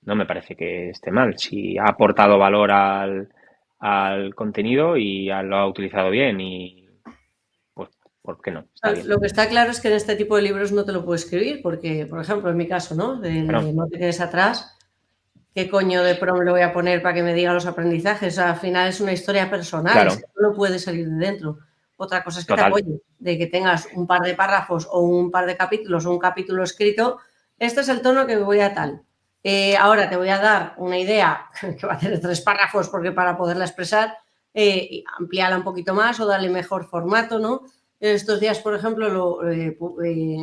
B: no me parece que esté mal. Si ha aportado valor al contenido y lo ha utilizado bien y pues, ¿por qué no? Está bien.
A: Lo que está claro es que en este tipo de libros no te lo puedo escribir porque, por ejemplo, en mi caso, ¿no? El
B: Claro,
A: de No te quedes atrás, ¿qué coño de prom le voy a poner para que me diga los aprendizajes? O sea, al final es una historia personal, es que
B: claro,
A: no puede salir de dentro. Otra cosa es que te
B: total,
A: apoye, de que tengas un par de párrafos o un par de capítulos o un capítulo escrito. Este es el tono que voy a tal. Ahora te voy a dar una idea que va a tener 3 párrafos porque para poderla expresar, ampliarla un poquito más o darle mejor formato, ¿no? Estos días, por ejemplo,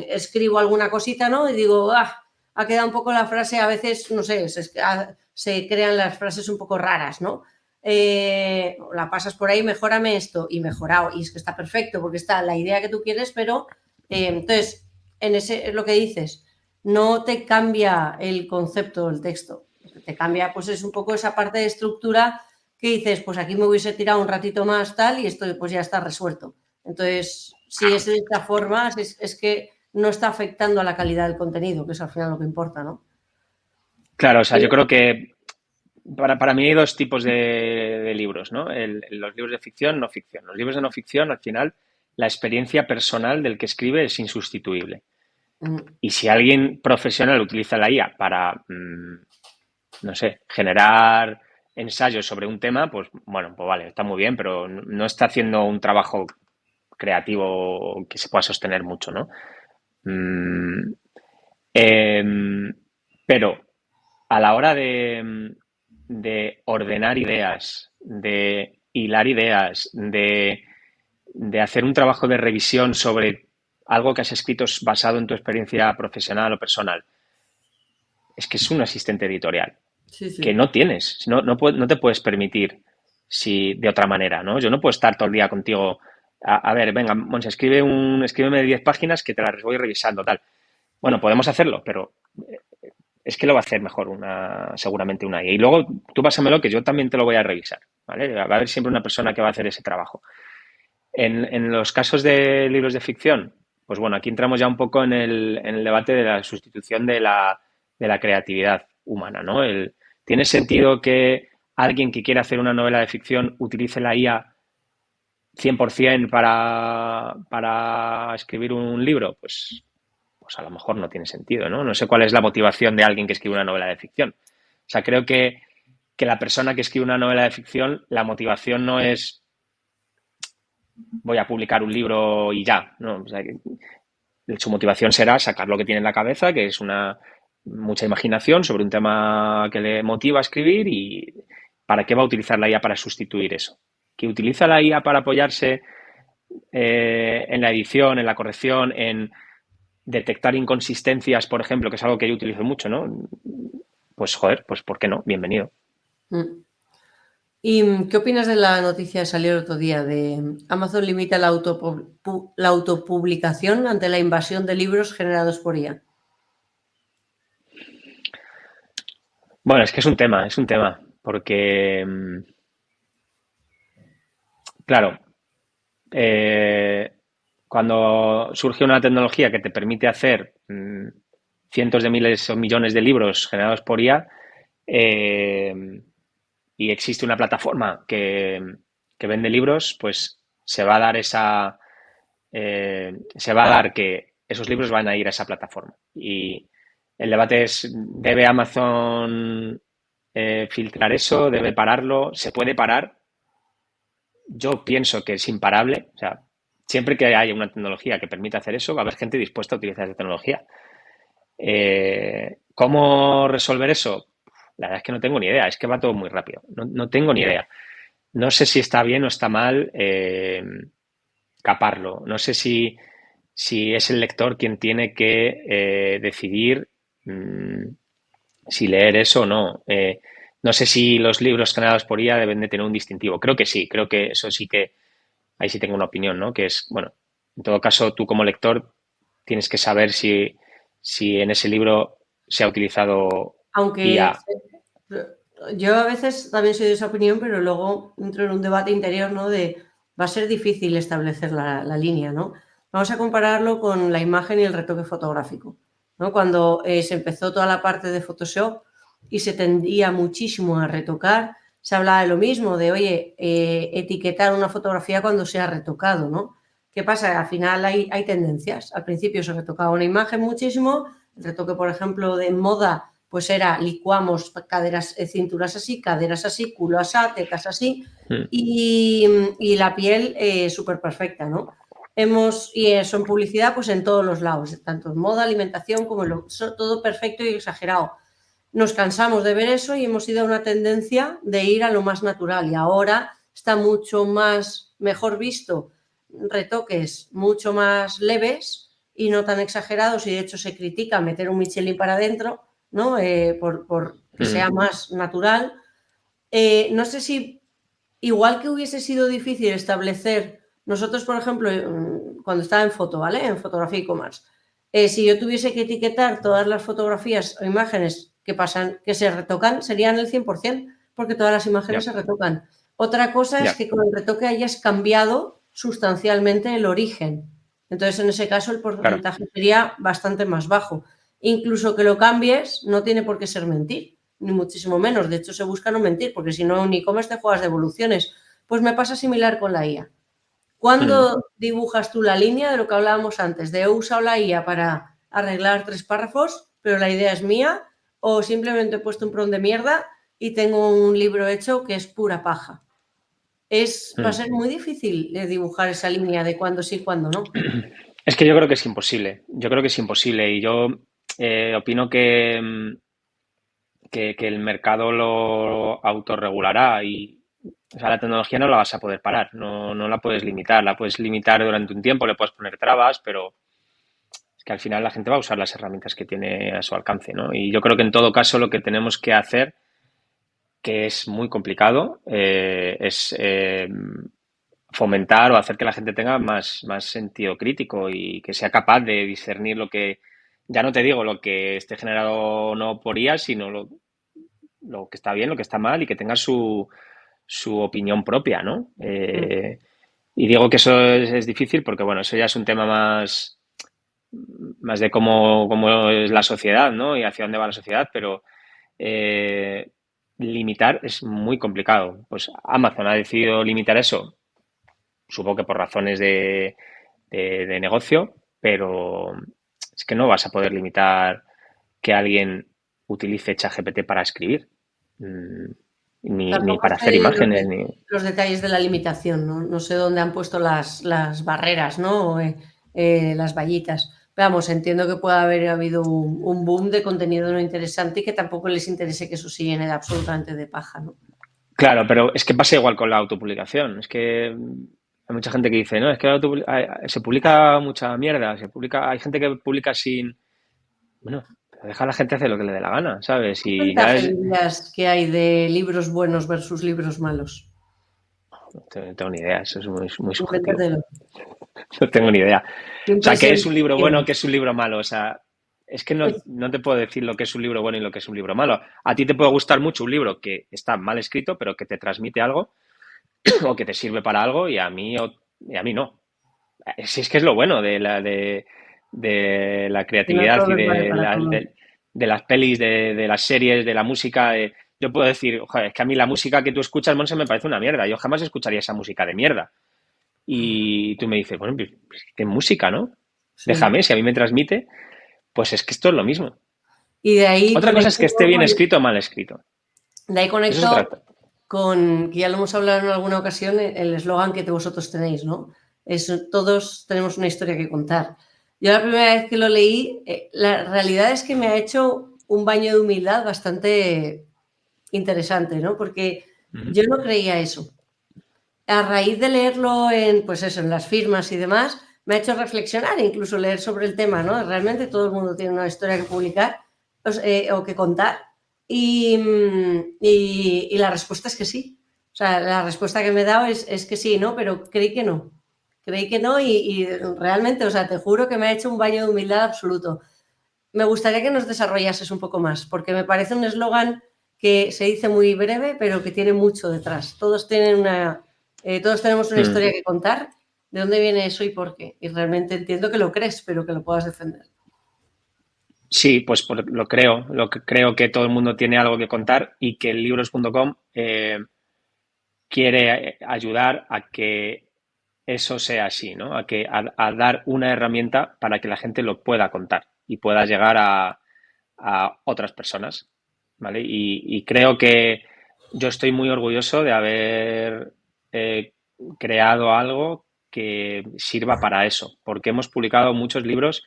A: escribo alguna cosita, ¿no? Y digo, ha quedado un poco la frase, a veces, no sé, se crean las frases un poco raras, ¿no? La pasas por ahí, mejórame esto, y mejorado, y es que está perfecto, porque está la idea que tú quieres, pero entonces, en ese es lo que dices, no te cambia el concepto del texto, lo que te cambia, pues es un poco esa parte de estructura que dices, pues aquí me hubiese tirado un ratito más tal, y esto pues ya está resuelto. Entonces, si es de esta forma, es que no está afectando a la calidad del contenido, que es al final lo que importa, ¿no?
B: claro, o sea, yo creo que para mí hay dos tipos de libros, ¿no? Los libros de ficción, no ficción. Los libros de no ficción, al final, la experiencia personal del que escribe es insustituible.
A: Mm.
B: Y si alguien profesional utiliza la IA para, no sé, generar ensayos sobre un tema, pues bueno, pues vale, está muy bien, pero no está haciendo un trabajo creativo que se pueda sostener mucho, ¿no? Mm, em, pero a la hora de ordenar ideas, de hilar ideas, de hacer un trabajo de revisión sobre algo que has escrito basado en tu experiencia profesional o personal, es que es un asistente editorial
A: Sí,
B: que
A: sí.
B: no tienes, no te puedes permitir si de otra manera, ¿no? Yo no puedo estar todo el día contigo, a ver, venga, Monse, escríbeme 10 páginas que te las voy revisando, tal. Bueno, podemos hacerlo, pero es que lo va a hacer mejor seguramente una IA. Y luego tú pásamelo que yo también te lo voy a revisar, ¿vale? Va a haber siempre una persona que va a hacer ese trabajo. En los casos de libros de ficción, pues bueno, aquí entramos ya un poco en el debate de la sustitución de la creatividad humana, ¿no? ¿Tiene sentido que alguien que quiera hacer una novela de ficción utilice la IA 100% para escribir un libro? Pues a lo mejor no tiene sentido, ¿no? No sé cuál es la motivación de alguien que escribe una novela de ficción. O sea, creo que la persona que escribe una novela de ficción, la motivación no es voy a publicar un libro y ya, ¿no? O sea, su motivación será sacar lo que tiene en la cabeza, que es mucha imaginación sobre un tema que le motiva a escribir y ¿para qué va a utilizar la IA para sustituir eso? Que utiliza la IA para apoyarse en la edición, en la corrección, en detectar inconsistencias, por ejemplo, que es algo que yo utilizo mucho, ¿no? Pues joder, pues ¿por qué no? Bienvenido.
A: Mm. ¿Y qué opinas de la noticia que salió el otro día de Amazon limita la autopublicación ante la invasión de libros generados por IA?
B: Bueno, es que es un tema, porque, claro, eh, cuando surge una tecnología que te permite hacer cientos de miles o millones de libros generados por IA, eh, y existe una plataforma que vende libros, pues se va a dar que esos libros van a ir a esa plataforma. Y el debate es, ¿debe Amazon filtrar eso? ¿Debe pararlo? ¿Se puede parar? Yo pienso que es imparable. O sea, siempre que haya una tecnología que permita hacer eso, va a haber gente dispuesta a utilizar esa tecnología. ¿Cómo resolver eso? la verdad es que no tengo ni idea, es que va todo muy rápido, no tengo ni idea. No sé si está bien o está mal caparlo, no sé si es el lector quien tiene que decidir si leer eso o no. No sé si los libros generados por IA deben de tener un distintivo. Creo que sí, creo que eso sí que, ahí sí tengo una opinión, ¿no? Que es, bueno, en todo caso, tú como lector tienes que saber si en ese libro se ha utilizado
A: Aunque
B: IA.
A: yo a veces también soy de esa opinión, pero luego entro en un debate interior, ¿no? De va a ser difícil establecer la línea, ¿no? Vamos a compararlo con la imagen y el retoque fotográfico, ¿no? Cuando se empezó toda la parte de Photoshop y se tendía muchísimo a retocar, se hablaba de lo mismo, de, oye, etiquetar una fotografía cuando se ha retocado, ¿no? ¿Qué pasa? Al final hay tendencias. Al principio se retocaba una imagen muchísimo, el retoque, por ejemplo, de moda pues era licuamos caderas, cinturas así, caderas así, culo así, tetas así y la piel súper perfecta, ¿no? Y eso en publicidad, pues en todos los lados, tanto en moda, alimentación, como todo perfecto y exagerado. Nos cansamos de ver eso y hemos ido a una tendencia de ir a lo más natural y ahora está mucho más mejor visto retoques mucho más leves y no tan exagerados y de hecho se critica meter un Michelin para adentro, ¿no? Por que sea más natural. No sé si, igual que hubiese sido difícil establecer, nosotros, por ejemplo, cuando estaba en foto, ¿vale? En fotografía e-commerce, si yo tuviese que etiquetar todas las fotografías o imágenes que pasan, que se retocan, serían el 100%, porque todas las imágenes
B: Ya,
A: se retocan. Otra cosa es
B: ya,
A: que con el retoque hayas cambiado sustancialmente el origen. Entonces, en ese caso, el
B: claro.
A: porcentaje sería bastante más bajo. Incluso que lo cambies, no tiene por qué ser mentir, ni muchísimo menos. De hecho, se busca no mentir, porque si no, en e-commerce te juegas de evoluciones. Pues me pasa similar con la IA. ¿Cuándo dibujas tú la línea de lo que hablábamos antes? De he usado la IA para arreglar 3 párrafos, pero la idea es mía, o simplemente he puesto un prompt de mierda y tengo un libro hecho que es pura paja. Va a ser muy difícil dibujar esa línea de cuándo sí y cuándo no.
B: Es que yo creo que es imposible. Yo creo que es imposible. Y yo opino que el mercado lo autorregulará y o sea, la tecnología no la vas a poder parar, no la puedes limitar, la puedes limitar durante un tiempo, le puedes poner trabas, pero es que al final la gente va a usar las herramientas que tiene a su alcance, ¿no? Y yo creo que en todo caso lo que tenemos que hacer, que es muy complicado, es fomentar o hacer que la gente tenga más sentido crítico y que sea capaz de discernir lo que, ya no te digo lo que esté generado no por IA, sino lo que está bien, lo que está mal y que tenga su opinión propia, ¿no? Y digo que eso es difícil porque, bueno, eso ya es un tema más de cómo es la sociedad, ¿no? Y hacia dónde va la sociedad, pero eh, limitar es muy complicado. Pues Amazon ha decidido limitar eso, supongo que por razones de negocio, pero es que no vas a poder limitar que alguien utilice ChatGPT para escribir, ni
A: Tampoco
B: para hacer
A: sé
B: imágenes, ni...
A: los detalles de la limitación, ¿no? No sé dónde han puesto las barreras, ¿no? Las vallitas. Pero vamos, entiendo que puede haber habido un boom de contenido no interesante y que tampoco les interese que eso se llene de absolutamente de paja, ¿no?
B: Claro, pero es que pasa igual con la autopublicación. Es que hay mucha gente que dice, no, es que se publica mucha mierda, hay gente que publica sin... Bueno, pero deja a la gente hacer lo que le dé la gana, ¿sabes?
A: ¿Qué
B: Y ya
A: porcentaje
B: es...
A: dirías que hay de libros buenos versus libros malos?
B: No tengo ni idea, eso es muy subjetivo.
A: Invéntatelo.
B: No tengo ni idea.
A: ¿Qué
B: O sea, ¿qué
A: impresión
B: es un libro bueno,
A: tienes?
B: qué es un libro malo? O sea, es que
A: Pues,
B: no te puedo decir lo que es un libro bueno y lo que es un libro malo. A ti te puede gustar mucho un libro que está mal escrito, pero que te transmite algo o que te sirve para algo y a mí no. Si es que es lo bueno de la
A: que no
B: creatividad y
A: todo vale para todo.
B: de las pelis, de las series, de la música. Yo puedo decir, joder, es que a mí la música que tú escuchas, Monse, me parece una mierda. Yo jamás escucharía esa música de mierda. Y tú me dices, bueno, pues, qué música, ¿no?
A: Sí.
B: Déjame, si a mí me transmite, pues es que esto es lo mismo.
A: Y de ahí
B: Otra cosa es
A: conecto
B: que esté bien escrito o mal escrito.
A: de ahí
B: Eso es
A: conecto
B: otra.
A: con, que ya lo hemos hablado en alguna ocasión, el eslogan que vosotros tenéis, ¿no? Es todos tenemos una historia que contar. Yo la primera vez que lo leí, la realidad es que me ha hecho un baño de humildad bastante interesante, ¿no? Porque
B: Ujú.
A: yo no creía eso. A raíz de leerlo en, pues eso, en las firmas y demás, me ha hecho reflexionar, incluso leer sobre el tema, ¿no? Realmente todo el mundo tiene una historia que publicar o que contar y la respuesta es que sí. O sea, la respuesta que me he dado es que sí, ¿no? Pero creí que no. Creí que no y realmente, o sea, te juro que me ha hecho un baño de humildad absoluto. Me gustaría que nos desarrollases un poco más, porque me parece un eslogan que se dice muy breve, pero que tiene mucho detrás. Todos tenemos una
B: Mm.
A: historia que contar. ¿De dónde viene eso y por qué? Y realmente entiendo que lo crees, pero que lo puedas defender.
B: Sí, pues lo creo. Creo que todo el mundo tiene algo que contar y que el libros.com quiere ayudar a que eso sea así, ¿no? A dar una herramienta para que la gente lo pueda contar y pueda llegar a otras personas, ¿vale? Y creo que yo estoy muy orgulloso de haber eh, creado algo que sirva para eso, porque hemos publicado muchos libros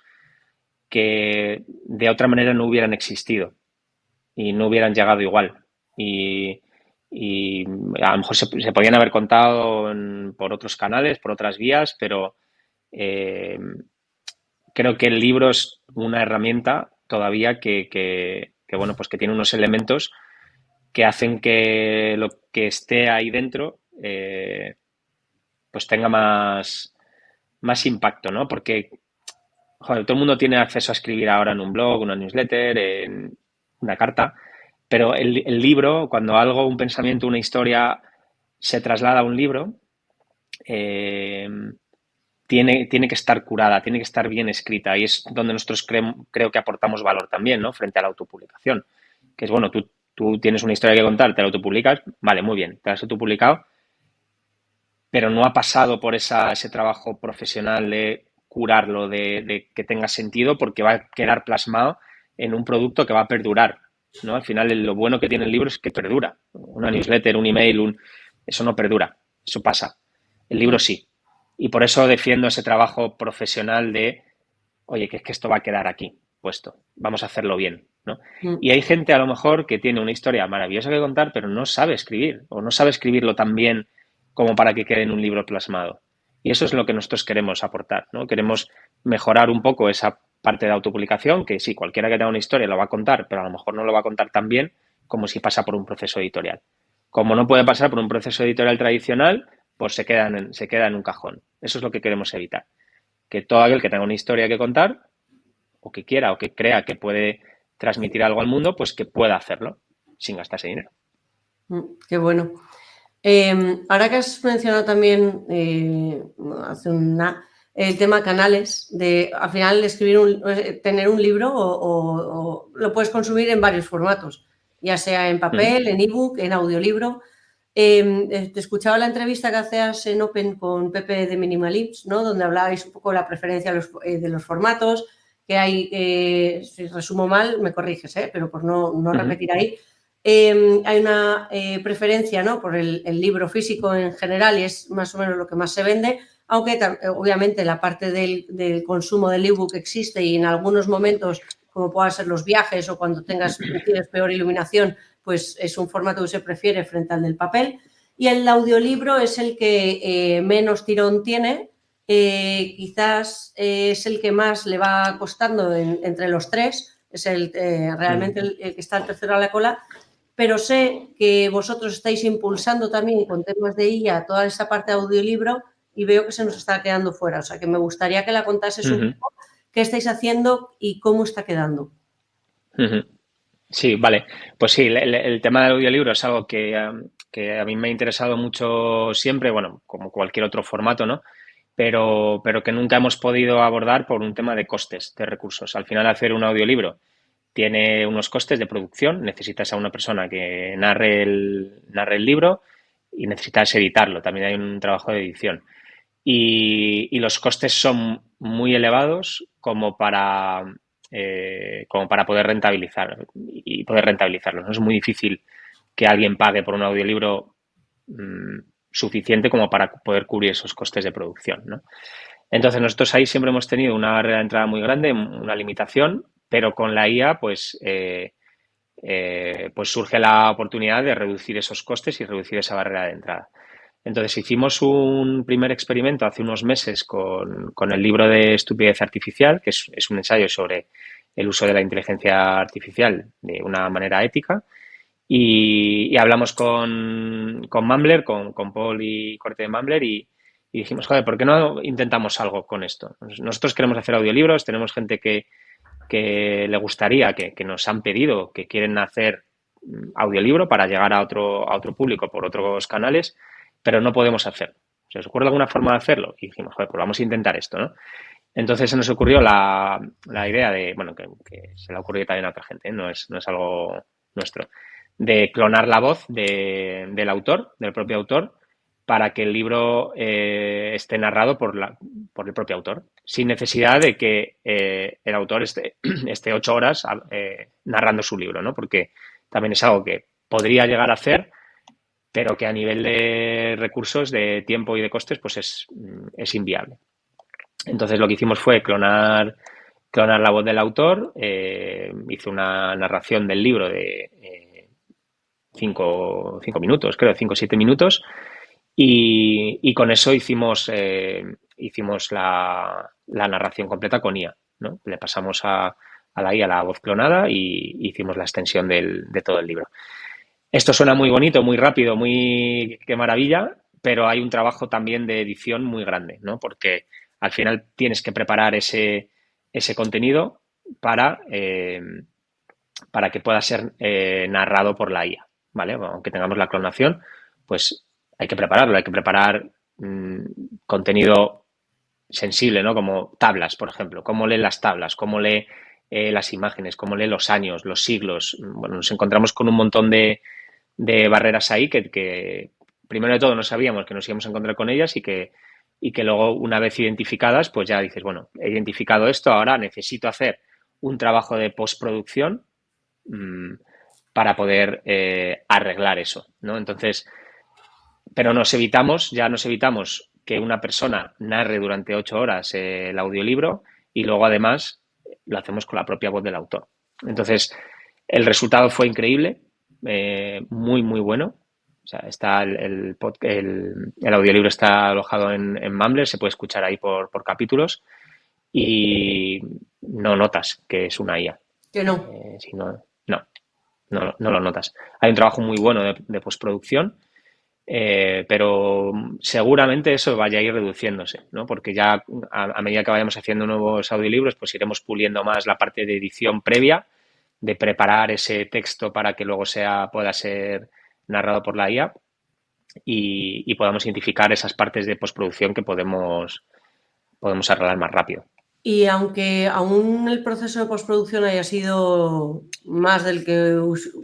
B: que de otra manera no hubieran existido y no hubieran llegado igual. Y, y a lo mejor se podían haber contado por otros canales, por otras vías, pero eh, creo que el libro es una herramienta todavía bueno, pues que tiene unos elementos que hacen que lo que esté ahí dentro pues tenga más impacto, ¿no? Porque joder, todo el mundo tiene acceso a escribir ahora en un blog, una newsletter, en una carta, pero el libro, cuando algo, un pensamiento, una historia se traslada a un libro, eh, tiene que estar curada, tiene que estar bien escrita y es donde nosotros creo que aportamos valor también, ¿no? Frente a la autopublicación. Que es, bueno, tú tienes una historia que contar, te la autopublicas, vale, muy bien, te la has autopublicado, pero no ha pasado por ese trabajo profesional de curarlo, de que tenga sentido, porque va a quedar plasmado en un producto que va a perdurar, ¿no? Al final, lo bueno que tiene el libro es que perdura. Una newsletter, un email, eso no perdura, eso pasa. El libro sí. Y por eso defiendo ese trabajo profesional de, oye, que es que esto va a quedar aquí puesto, vamos a hacerlo bien, ¿no?
A: Mm,
B: Y hay gente a lo mejor que tiene una historia maravillosa que contar, pero no sabe escribir o no sabe escribirlo tan bien como para que quede en un libro plasmado. Y eso es lo que nosotros queremos aportar, ¿no? Queremos mejorar un poco esa parte de autopublicación, que sí, cualquiera que tenga una historia lo va a contar, pero a lo mejor no lo va a contar tan bien como si pasa por un proceso editorial. Como no puede pasar por un proceso editorial tradicional, pues se queda en un cajón. Eso es lo que queremos evitar. Que todo aquel que tenga una historia que contar, o que quiera, o que crea que puede transmitir algo al mundo, pues que pueda hacerlo sin gastarse dinero.
A: qué bueno. Ahora que has mencionado también el tema canales, de al final tener un libro o lo puedes consumir en varios formatos, ya sea en
B: Mm.
A: papel, en ebook, en audiolibro. Te escuchaba la entrevista que hacías en Open con Pepe de Minimalips, ¿no? Donde hablabais un poco de la preferencia de los formatos, que hay, si resumo mal, me corriges, pero por no
B: Uh-huh.
A: repetir ahí. Hay una preferencia, ¿no? Por el libro físico en general y es más o menos lo que más se vende, aunque obviamente la parte del consumo del ebook existe y en algunos momentos, como puedan ser los viajes o cuando tienes peor iluminación, pues es un formato que se prefiere frente al del papel. Y el audiolibro es el que menos tirón tiene, quizás es el que más le va costando entre los tres, es realmente el que está al tercero a la cola, pero sé que vosotros estáis impulsando también con temas de IA toda esa parte de audiolibro y veo que se nos está quedando fuera. O sea, que me gustaría que la contases un
B: Uh-huh.
A: poco qué estáis haciendo y cómo está quedando.
B: Uh-huh. Sí, vale. Pues sí, el tema del audiolibro es algo que a mí me ha interesado mucho siempre, bueno, como cualquier otro formato, ¿no? Pero que nunca hemos podido abordar por un tema de costes, de recursos. Al final, hacer un audiolibro tiene unos costes de producción, necesitas a una persona que narre el libro y necesitas editarlo, también hay un trabajo de edición. Y los costes son muy elevados como para poder rentabilizarlos. ¿No? Es muy difícil que alguien pague por un audiolibro suficiente como para poder cubrir esos costes de producción, ¿no? Entonces, nosotros ahí siempre hemos tenido una barrera de entrada muy grande, una limitación, pero con la IA, pues pues surge la oportunidad de reducir esos costes y reducir esa barrera de entrada. Entonces hicimos un primer experimento hace unos meses con el libro de Estupidez Artificial, que es un ensayo sobre el uso de la inteligencia artificial de una manera ética. Y hablamos con Mumbler, con Paul y Corte de Mumbler, y dijimos, joder, ¿por qué no intentamos algo con esto? Nosotros queremos hacer audiolibros, tenemos gente que le gustaría, que nos han pedido, que quieren hacer audiolibro para llegar a otro público por otros canales, pero no podemos hacerlo. ¿Se os ocurre alguna forma de hacerlo? Y dijimos, joder, pues vamos a intentar esto, ¿no? Entonces se nos ocurrió la idea de, bueno, que se le ha ocurrido también a otra gente, ¿eh? No es algo nuestro, de clonar la voz del autor, del propio autor, para que el libro esté narrado por el propio autor, sin necesidad de que el autor esté 8 horas narrando su libro, ¿no? Porque también es algo que podría llegar a hacer, pero que a nivel de recursos, de tiempo y de costes, pues es inviable. Entonces lo que hicimos fue clonar la voz del autor, hice una narración del libro de 5 minutos, creo, 5 o 7 minutos, y con eso hicimos la narración completa con IA, ¿no? Le pasamos a la IA la voz clonada y hicimos la extensión de todo el libro. Esto suena muy bonito, muy rápido, muy qué maravilla, pero hay un trabajo también de edición muy grande, ¿no? Porque al final tienes que preparar ese contenido para que pueda ser narrado por la IA, ¿vale? Aunque tengamos la clonación, pues hay que prepararlo, hay que preparar contenido sensible, ¿no? Como tablas, por ejemplo. Cómo lee las tablas, cómo lee las imágenes, cómo lee los años, los siglos. Bueno, nos encontramos con un montón de barreras ahí que primero de todo no sabíamos que nos íbamos a encontrar con ellas y que luego una vez identificadas pues ya dices, bueno, he identificado esto, ahora necesito hacer un trabajo de postproducción para poder arreglar eso, ¿no? Entonces, pero ya nos evitamos que una persona narre durante 8 horas el audiolibro y luego además lo hacemos con la propia voz del autor. Entonces, el resultado fue increíble, muy, muy bueno. O sea, está el audiolibro está alojado en Mumbler, se puede escuchar ahí por capítulos y no notas que es una IA.
A: Que no.
B: Si no, no lo notas. Hay un trabajo muy bueno de postproducción, pero seguramente eso vaya a ir reduciéndose, ¿no? Porque ya a medida que vayamos haciendo nuevos audiolibros, pues iremos puliendo más la parte de edición previa, de preparar ese texto para que luego pueda ser narrado por la IA y podamos identificar esas partes de postproducción que podemos arreglar más rápido.
A: Y aunque aún el proceso de postproducción haya sido más del que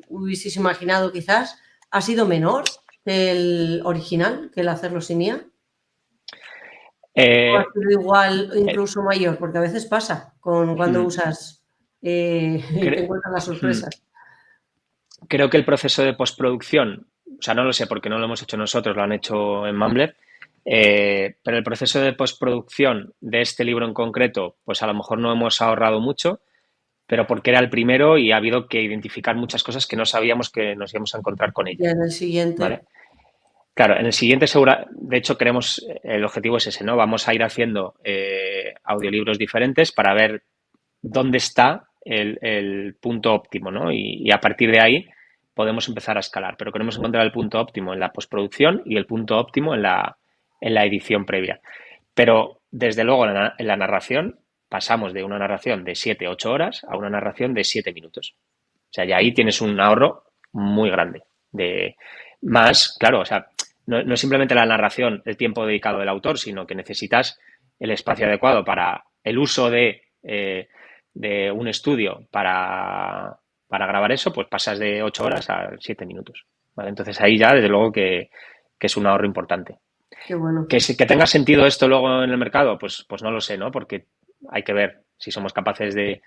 A: hubieseis imaginado quizás, ¿ha sido menor que el original, que el hacerlo sin IA? ¿O ha sido igual, incluso mayor? Porque a veces pasa cuando usas y te encuentras las sorpresas.
B: Creo que el proceso de postproducción, o sea, no lo sé porque no lo hemos hecho nosotros, lo han hecho en Mumbler, pero el proceso de postproducción de este libro en concreto, pues a lo mejor no hemos ahorrado mucho, pero porque era el primero y ha habido que identificar muchas cosas que no sabíamos que nos íbamos a encontrar con ellas.
A: Y en el siguiente.
B: ¿Vale? Claro, en el siguiente, de hecho, el objetivo es ese, ¿no? Vamos a ir haciendo audiolibros diferentes para ver dónde está el punto óptimo, ¿no? Y a partir de ahí podemos empezar a escalar, pero queremos encontrar el punto óptimo en la postproducción y el punto óptimo en la edición previa. Pero, desde luego, en la narración pasamos de una narración de 7-8 horas a una narración de 7 minutos. O sea, ya ahí tienes un ahorro muy grande. Claro, o sea, no es simplemente la narración, el tiempo dedicado del autor, sino que necesitas el espacio adecuado para el uso de un estudio para grabar eso, pues pasas de 8 horas a 7 minutos. ¿Vale? Entonces ahí ya, desde luego, que es un ahorro importante.
A: Qué bueno.
B: Que tenga sentido esto luego en el mercado, pues no lo sé, ¿no? Porque hay que ver si somos capaces de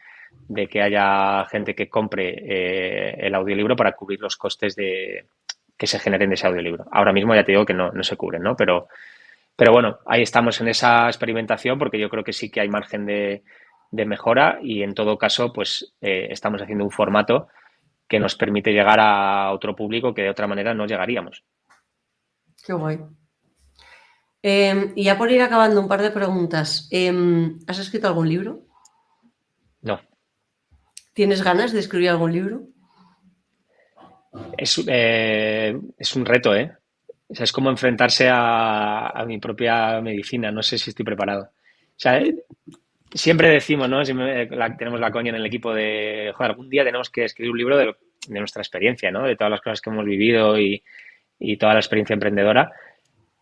B: que haya gente que compre el audiolibro para cubrir los costes que se generen de ese audiolibro. Ahora mismo ya te digo que no se cubren, ¿no? Pero bueno, ahí estamos en esa experimentación porque yo creo que sí que hay margen de mejora y en todo caso, pues estamos haciendo un formato que nos permite llegar a otro público que de otra manera no llegaríamos.
A: Qué guay. Y ya por ir acabando, un par de preguntas. ¿Has escrito algún libro?
B: No.
A: ¿Tienes ganas de escribir algún libro?
B: Es un reto, ¿eh? O sea, es como enfrentarse a mi propia medicina. No sé si estoy preparado. O sea, siempre decimos, ¿no? Tenemos la coña en el equipo de, joder, algún día tenemos que escribir un libro de nuestra experiencia, ¿no? De todas las cosas que hemos vivido y toda la experiencia emprendedora.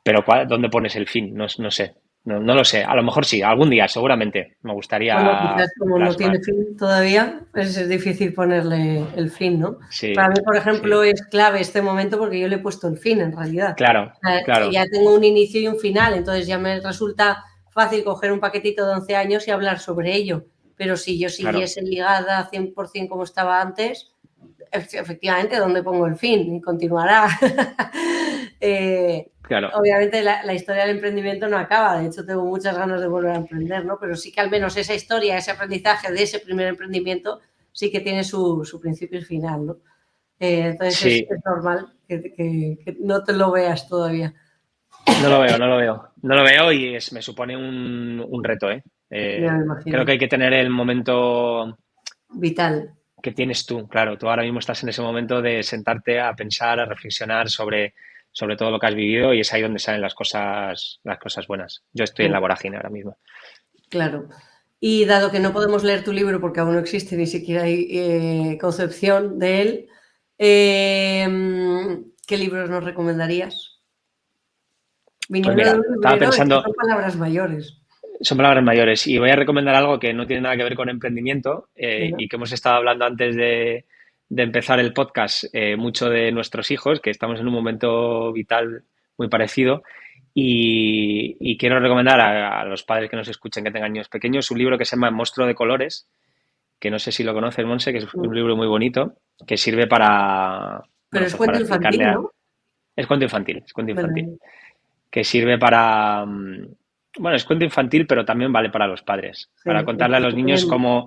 B: Pero ¿dónde pones el fin? No sé. No lo sé. A lo mejor sí, algún día, seguramente. Me gustaría
A: Bueno, quizás como no
B: plasmar.
A: tiene fin todavía, pues es difícil ponerle el fin, ¿no?
B: Sí,
A: Para mí, por ejemplo,
B: sí.
A: es clave este momento porque yo le he puesto el fin, en realidad.
B: Claro, claro,
A: Ya tengo un inicio y un final, entonces ya me resulta fácil coger un paquetito de 11 años y hablar sobre ello. Pero si yo
B: claro.
A: siguiese ligada 100% como estaba antes, efectivamente, ¿dónde pongo el fin? Y continuará.
B: Claro.
A: Obviamente la historia del emprendimiento no acaba, de hecho tengo muchas ganas de volver a emprender, ¿no? Pero sí que al menos esa historia, ese aprendizaje de ese primer emprendimiento sí que tiene su principio y final, ¿no? Entonces
B: Sí,
A: es normal que no te lo veas todavía.
B: no lo veo, no lo veo. No lo veo y me supone un reto, ¿eh?
A: Ya me
B: Creo que
A: imagino.
B: hay que tener el momento
A: Vital.
B: que tienes tú. Claro, tú ahora mismo estás en ese momento de sentarte a pensar, a reflexionar sobre todo lo que has vivido y es ahí donde salen las cosas buenas. Yo estoy en la vorágine ahora mismo.
A: Claro. Y dado que no podemos leer tu libro porque aún no existe, ni siquiera hay concepción de él, ¿qué libros nos recomendarías?
B: Pues
A: Viniendo de
B: mira,
A: un
B: estaba
A: librero, es que
B: pensando,
A: son palabras mayores.
B: son palabras mayores y voy a recomendar algo que no tiene nada que ver con emprendimiento
A: Venga.
B: y que hemos estado hablando antes de empezar el podcast, mucho de nuestros hijos, que estamos en un momento vital muy parecido. Y quiero recomendar a los padres que nos escuchen que tengan niños pequeños un libro que se llama Monstruo de Colores, que no sé si lo conoces, Monse, que es un libro muy bonito, que sirve para,
A: Pero
B: bueno,
A: es
B: pues para
A: cuento
B: explicarle
A: infantil,
B: a...
A: ¿no?
B: Es cuento infantil,
A: Vale.
B: que sirve para, bueno, es cuento infantil, pero también vale para los padres,
A: Sí,
B: para contarle a los niños
A: bien.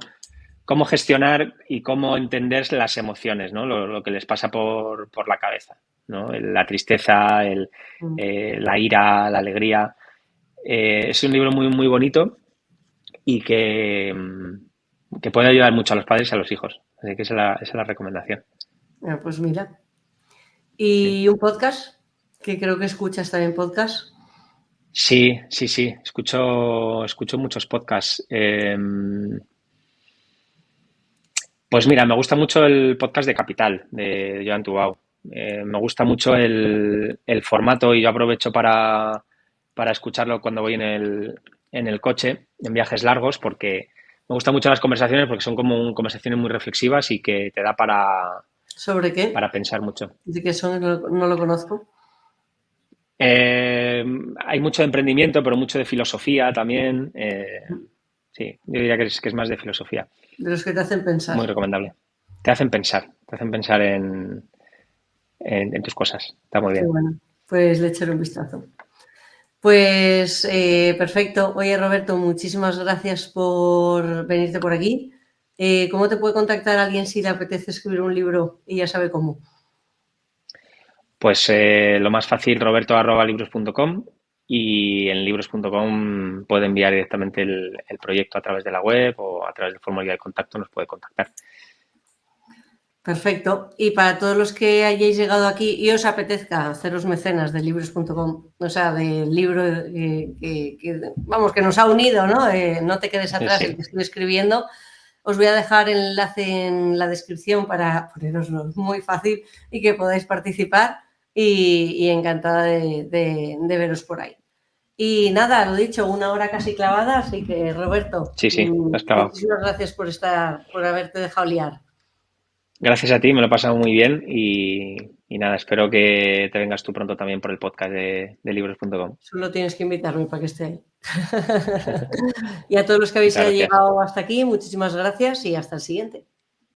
B: cómo gestionar y cómo entender las emociones, ¿no? Lo que les pasa por la cabeza, ¿no? La tristeza, la ira, la alegría. Es un libro muy, muy bonito y que puede ayudar mucho a los padres y a los hijos. Así que esa es la recomendación.
A: Pues mira.
B: Sí.
A: ¿Y un podcast? Que creo que escuchas también podcast.
B: Sí, sí, sí. Escucho muchos podcasts. Pues mira, me gusta mucho el podcast de Capital, de Joan Tubau. Me gusta mucho el formato y yo aprovecho para escucharlo cuando voy en el coche, en viajes largos, porque me gustan mucho las conversaciones porque son como conversaciones muy reflexivas y que te da
A: ¿Sobre qué?
B: para pensar mucho.
A: ¿De qué son? No lo conozco.
B: Hay mucho de emprendimiento, pero mucho de filosofía también. Sí, yo diría que es más de filosofía.
A: De los que te hacen pensar.
B: Muy recomendable. Te hacen pensar en tus cosas. Está muy
A: Qué
B: bien.
A: bueno. Pues le echaré un vistazo. Pues perfecto. Oye, Roberto, muchísimas gracias por venirte por aquí. ¿Cómo te puede contactar alguien si le apetece escribir un libro y ya sabe cómo?
B: Pues lo más fácil, roberto@libros.com y en libros.com puede enviar directamente el proyecto a través de la web o a través del formulario de contacto nos puede contactar.
A: Perfecto. Y para todos los que hayáis llegado aquí y os apetezca haceros mecenas de libros.com, o sea, del libro vamos, que nos ha unido, ¿no? No te quedes
B: Sí,
A: atrás, el
B: sí.
A: que estoy escribiendo. Os voy a dejar el enlace en la descripción para poneroslo muy fácil y que podáis participar y encantada de veros por ahí. Y nada, lo dicho, 1 hora casi clavada, así que Roberto,
B: Sí, sí, lo has clavado.
A: muchísimas gracias por haberte dejado liar.
B: Gracias a ti, me lo he pasado muy bien y nada, espero que te vengas tú pronto también por el podcast de libros.com.
A: Solo tienes que invitarme para que esté ahí. Y a todos los que habéis
B: Muchas gracias.
A: llegado hasta aquí, muchísimas gracias y hasta el siguiente.